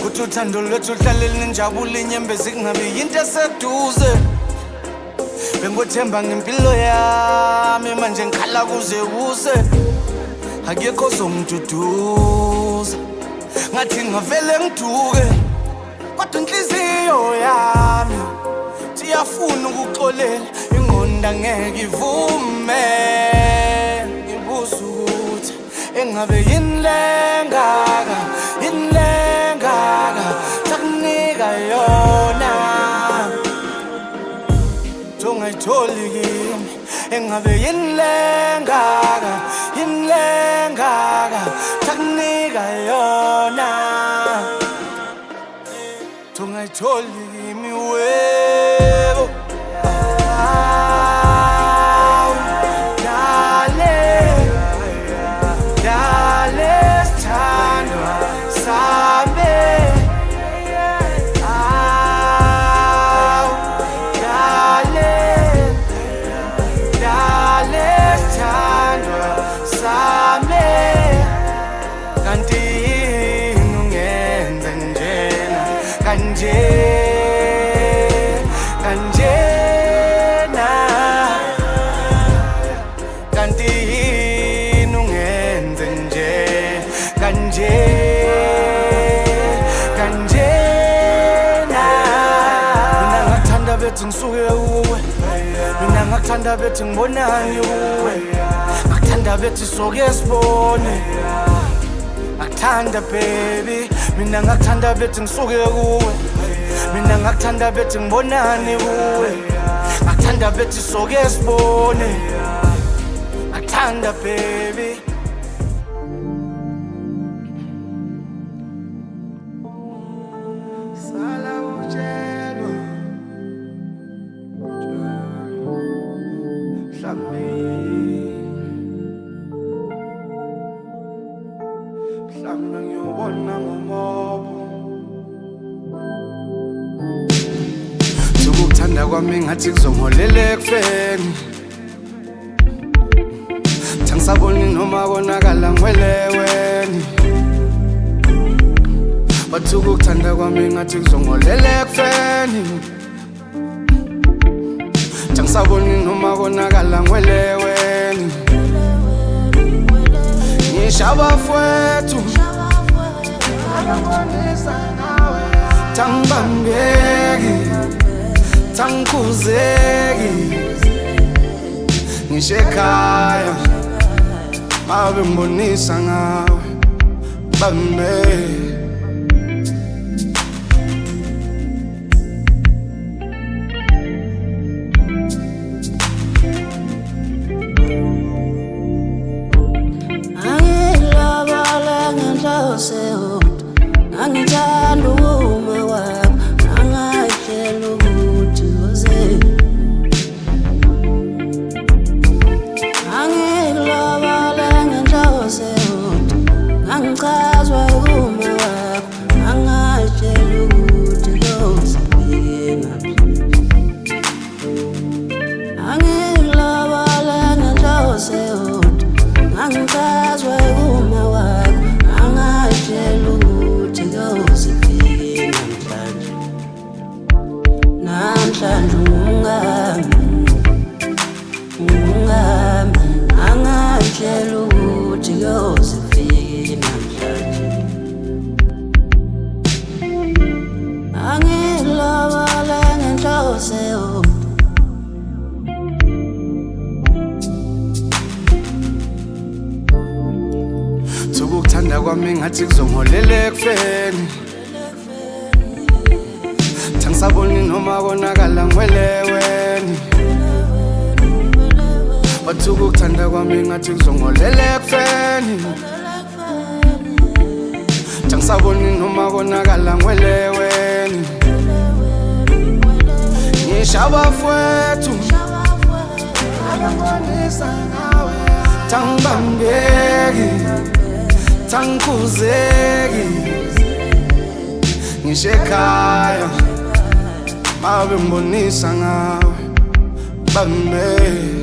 Kuthi uthando lwethu luhlale linjabule inyembezi kungabi yinto eseduze. Bengothemba ngempilo yami manje ngikhala kuze kuse. Akekho ozongiduduza ngathi ngavele ngiduke. Kodwa inhliziyo yami siyafuna ukuxolela ingqondo angeke ivume. Ngibuza ukuthi engabe yini lengaka takunika yona tongayitholi kimi. Engabe yini lengaka takunika yona tongayitholi kimi webo. Dale sithandwa sami. Dale sithandwa sami. Kanti yini ungenza njena kanjena. Kanti yini ungenza kanjena. Mina ngakuthanda bethi ngisuke kuwe. Mina ngakuthanda bethi ngibonane kuwe. Ngakuthanda bethi soke sibone. Ngakuthanda baby. Mina ngakuthanda bethi ngisuke kuwe. Mina ngakuthanda bethi ngibonane kuwe. Ngakuthanda bethi soke sibone. Ngakuthanda baby. Sala ujelwa mhlawumbe ngiyobona ngomobo. Ukukuthanda kwami ngathi kuzongiholela ekufeni. Tangisaboni noma konakala ngweleweni. Bathi ukukuthanda kwami ngathi kuzongiholela ekufeni. Tangisaboni noma konakala ngweleweni. Ngishabafwethu tangibambeki tangikhuzeki. Ngisho ekhaya mabe ngibonisa ngawe bambe. Angithanda uma wakho angayitshela ukuthi uze. Angilobole ngenhloso angichazwa uma wakho Tukuthanda kwami ngathi kuzongolela ekufeni Tangisaboni noma konakala ngweleweni Bathu kuthanda kwami ngathi kuzongolela ekufeni Tangisaboni noma konakala ngweleweni Ngishaba fwethu Angibonisa ngawe Tangibambeki Tangikuzeki Ngishekhaya Mabe ngibonisa ngawe Bambeki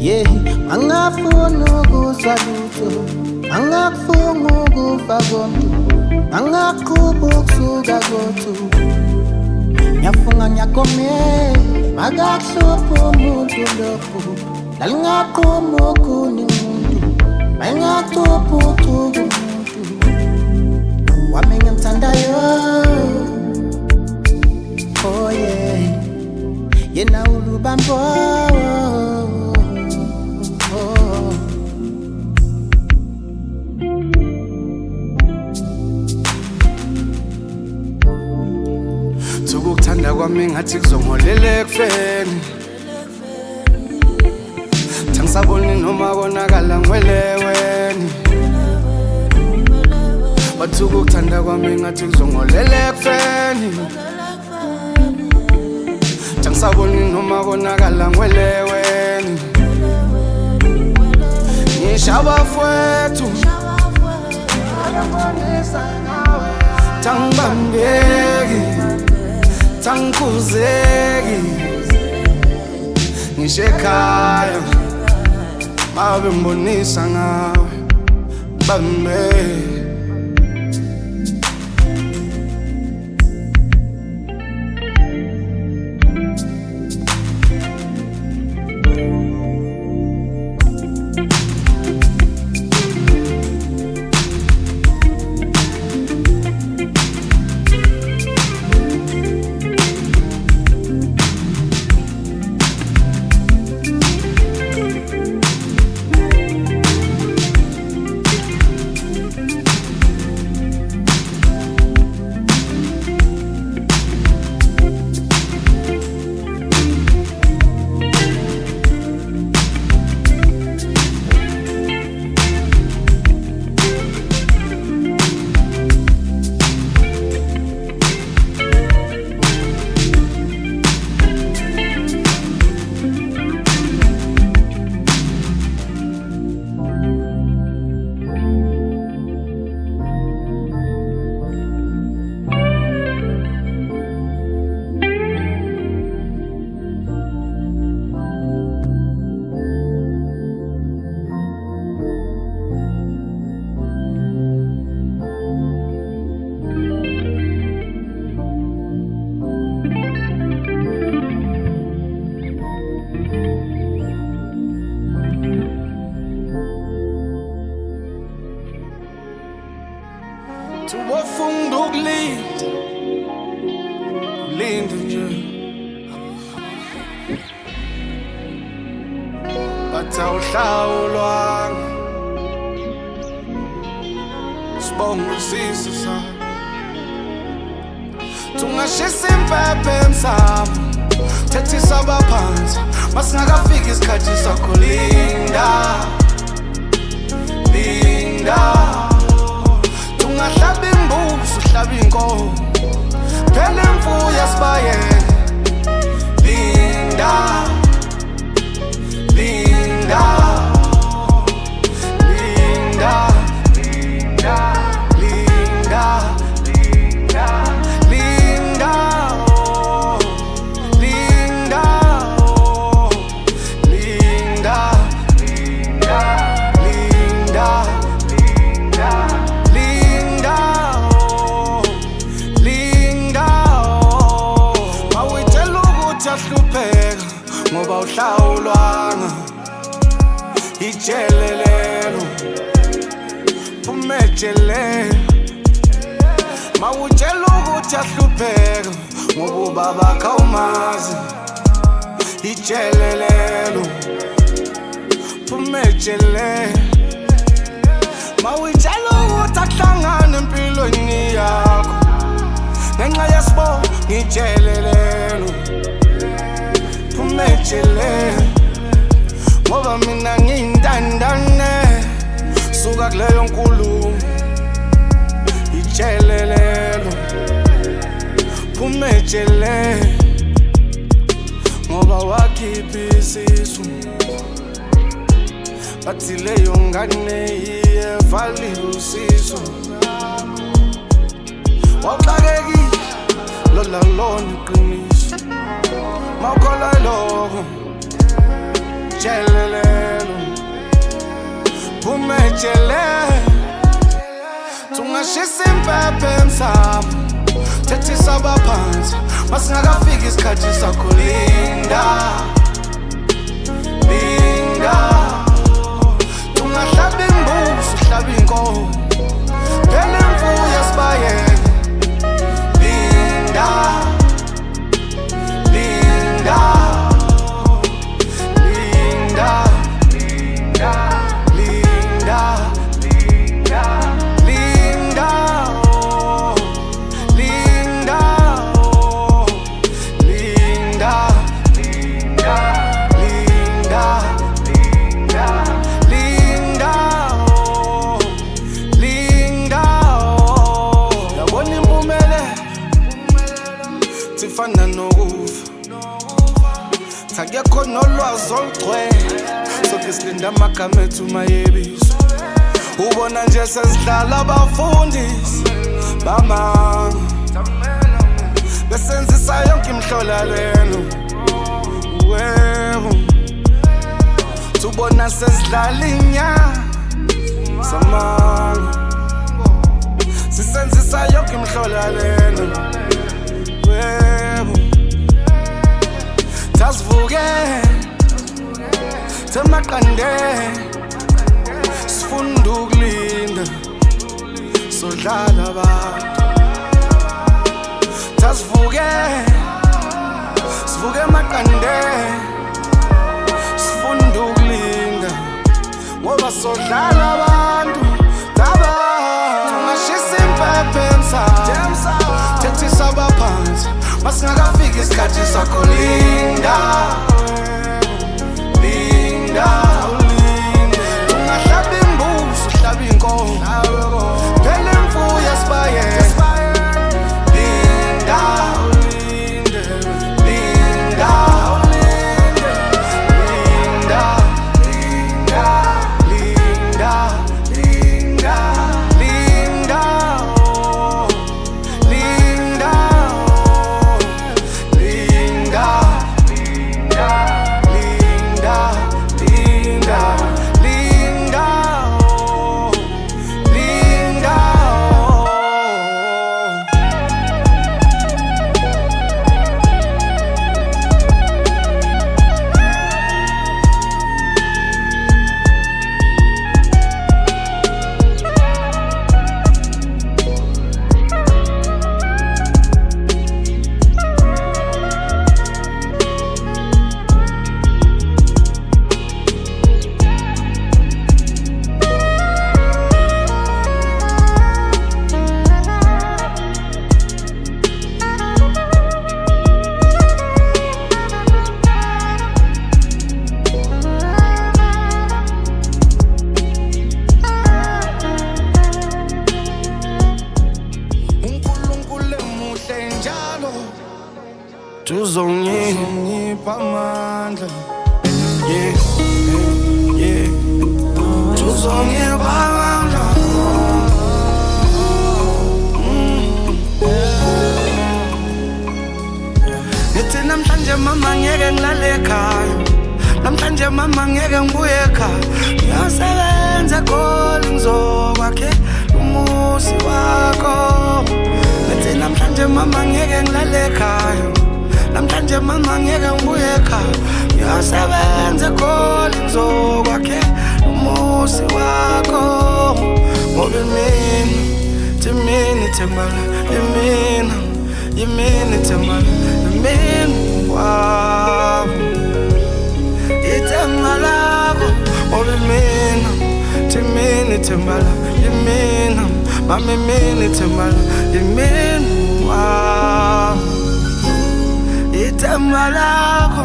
Yeah, angafuni ukuzwa lutho angakufuni ukufa komuntu angaqhuba ukusuka kothu ngiyafunga ngiyagome akakuhlupha umuntu lokhu lalingaqhuma ukuni umuntu ayingaqhupha uchuka umuntu wami ngimthandayo oh yeah yena ulubambo Tukuthanda kwami ngathi kuzongolela ekufeni Tangisaboni noma konakala ngweleweni Bathu kuthanda kwami ngathi kuzongolela ekufeni Tangisaboni noma konakala ngweleweni Ngishaba fwethu Tangibambeki Tangikuzeki Ngishekhaya Mabe ngibonisa ngawe Bambeki Tubofunda ukulinda Linda nje Bathi awuhlawulwanga Sibonga usisi sa Tungashisa impepho emsamo Thethisa abaphansi Masingakafika isikhathi sakho linda Linda Ungahlaba imbuzi uhlaba inkomo Phela imfuyo esibayeni Linda Linda Linda Linda Linda Linda Linda oh Linda oh Linda Linda Linda Ngoba uhlawulwanga ijelelelo Pumejele Mawutshela ukuthi ahlupheka ngoba ubaba kawumazi ijelelelo phumejele mawitshela ukuthi akuhlangane empilweni yakho ngenxa yesibo ngijelelelo phumejele ngoba mina ngiyintandane suka kuleyo nkulumo ijelelelo phumejele ngoba wakhipha isisu bathi leyo ngane iyevalile usizo waqakekile lola lona iqiniso mawukholwa lokho jelelelo phumejele tungashisa impepho emsamo thethisa abaphansi masingakafiki isikhathi sakho linda tungahlaba imbuzi uhlaba inkomo phela imfuyo esibayeni linda tifana nokufa akekho nolwazi olugcwele soke silinda amagama ethu mayebiso ubona nje sesidlala abafundisi bamanga besenzisa yonke imhlolalelo webo tubona sesidlala inyanga samanga sisenzisa yonke imhlolalelo webo tasivuke temaqande sifunda ukulinda sodlala abantu tasivuke sivuke emaqande sifunda ukulinda ngoba sodlala abantu daba tungashisa impepho emsamo thethisa abaphansi masingakafiki isikhathi sakho linda tungahlaba imbuzi uhlaba inkomo phela imfuyo esibayeni tuzongipa amandla tuzongipa amandla ngithi namhlanje mama ngeke ngilale ekhaya namhlanje mama ngeke ngibuye ekhaya ngiyasebenza khona ngizokwakhe umuzi wakho ngithi namhlanje mama ngeke ngilale ekhaya namhlanje mama ngeke ngibuye ekhaya ngiyasebenza khona ngizokwakhe umuzi wakho ngoba mina thembala mina yimini thembala, yimini wabo. Ithemba lakho, ngoba imina, thimini thembala, yimina, mama imini thembala, yimini wabo. Ithemba lakho,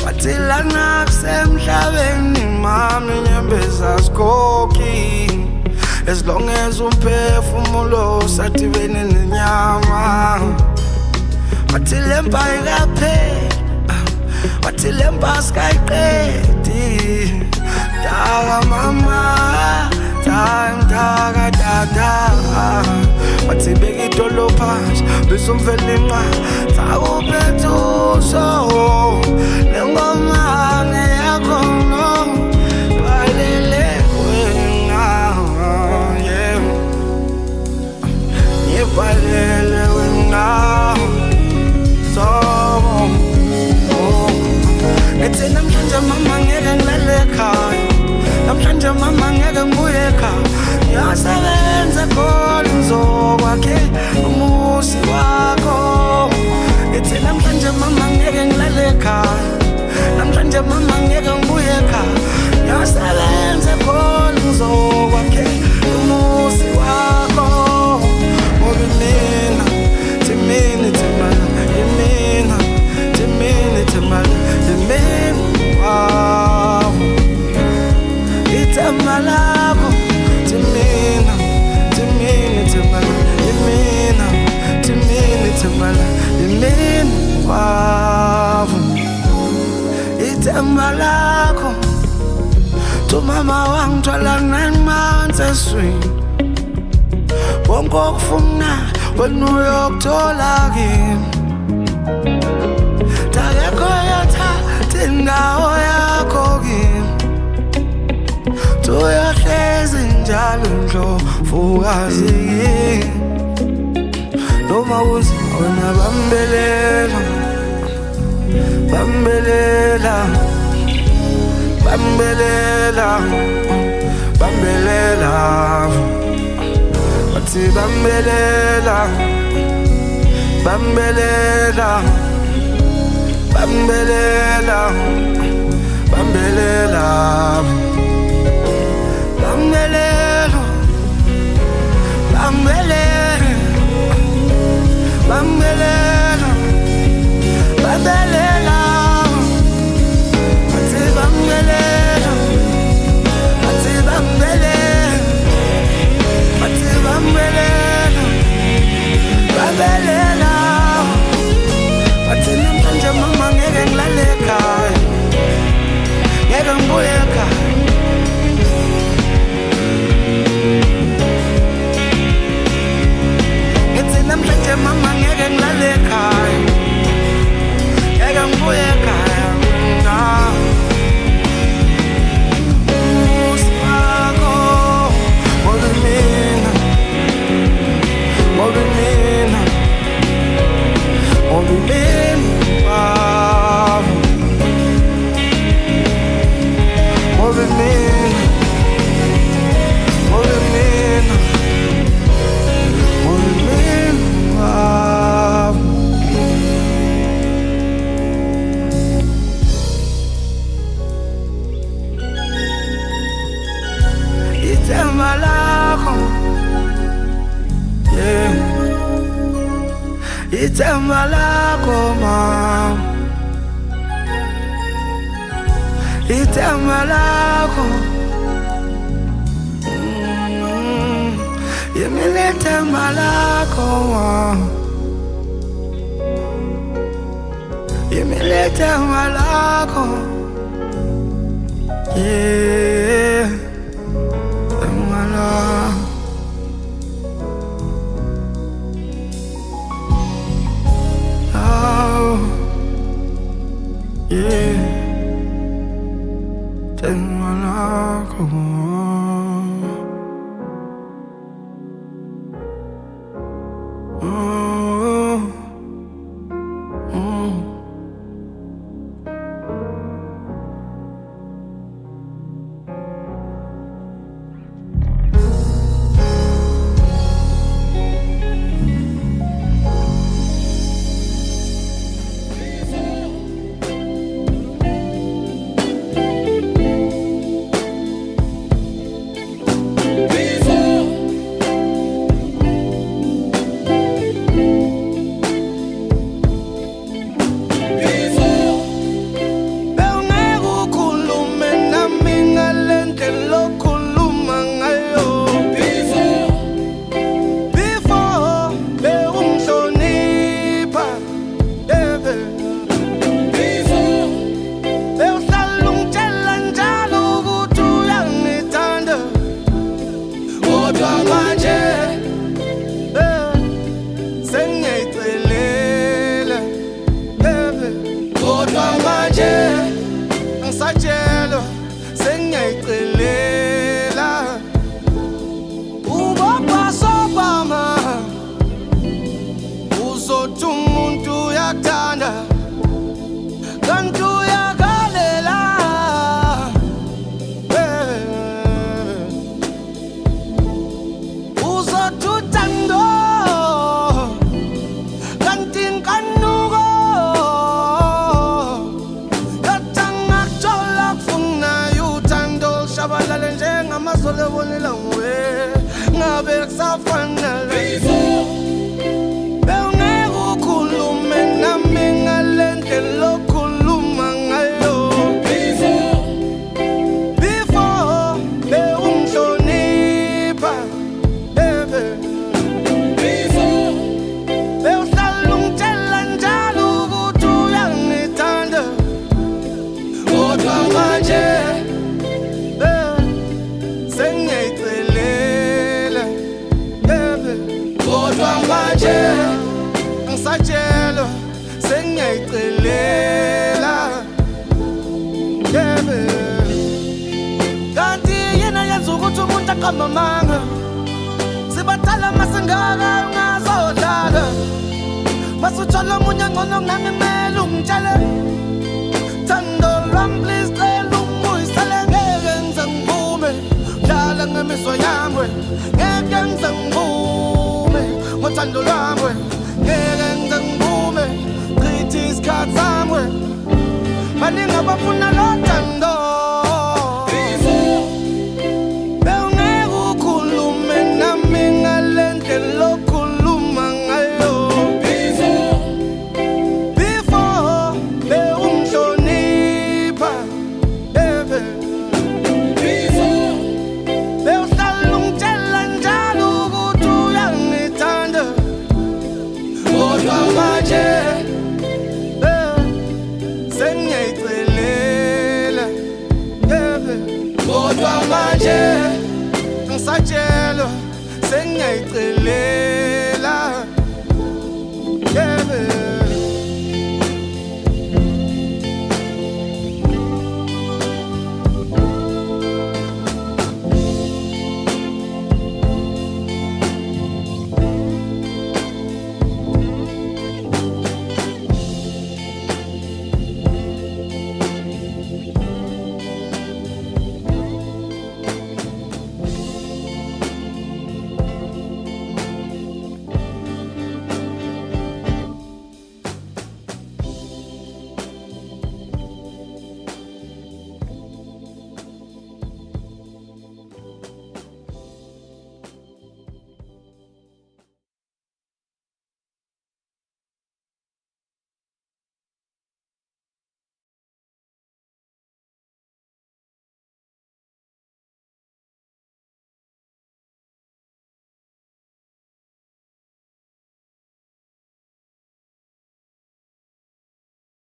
wathila nakusemhlabeni, mama inyembeza zikoki. As long as umphefumulo usadibene nenyama, wathi le mpa ikaphela, wathi le mpa sikayiqedi. Mdaka mama, mdaka dada, wathi beka idolo phansi, bisumfelinqa, sakuphethe uso. Le ngoma ngeyakho no, balele wena, yeah. Ngibalele wena, so ngithi namhlanje mama ngeke ngilale ekhaya, namhlanje mama ngeke ngibuye ekhaya. Ngiyasebenza khona ngizokwakhe umuzi wakho. Ngithi namhlanje mama ngeke ngilale ekhaya, namhlanje mama ngeke ngibuye ekhaya. Ngiyasebenza khona ngizokwakhe umuzi wakho. Ngoba imina, thimini thembala, yimina, thimini thembala, yimini wabo. Ithemba lakho, thimina, thimini thembala, yimina, thimini thembala, yimini wabo. Ithemba lakho, to mama wangithwala 9 months eswini. Konke okufuna wena uyokuthola kimi. Takekho yathatha indawo yakho kimi. Uyohlezi njalo ndlovukazi kimi. Noma uzima wena bambelela, bambelela, bambelela, bambelela. Wathi bambelela, bambelela, bambelela, bambelela. Bambelelo, bambelelo, bambelelo, bambelela. Wathi bambelelo, wathi bambelelo, wathi bambelelo, bambelela. Wathi namhlanje mama ngeke ngilale ekhaya, ngeke ngibuye ekhaya. Namhlanje mama ngeke ngilale ekhaya, ngeke ngibuye ekhaya. Umuzi wakho, ngoba imina, ngoba imina, ngoba imina wabo. Ngoba imina, ngoba imina, ngoba imina wabo. Ithemba lakho, yeah. Ithemba lakho mama, ithemba lakho. Yimini ithemba lakho mama, yimini ithemba lakho, yeah. Ithemba lakho. Oh, yeah. Ithemba lakho. kodwa manje ngisatshela sengiyayicelela yebe kanti yena yenza ukuthi umuntu aqamba amanga sibathala masengaka ungazodlala masuthola omunye ngcono nami kumele ungitshele thando lwami please cela ungibuyisele ngeke ngize ngivume dlala ngemiswa yami ngeke ngize ngivume ngothando lwami ngeke ngize ngivume chitha isikhathi sami baningi abafuna lo thando bewungeke ukhulume nami ngale ndlela okhuluma ngayo before bewumhlonipha bewuhlala ungitshela njalo ukuthi uyangithanda kodwa manje sengiyayicelela kodwa manje ngisatshela sengiyayicelela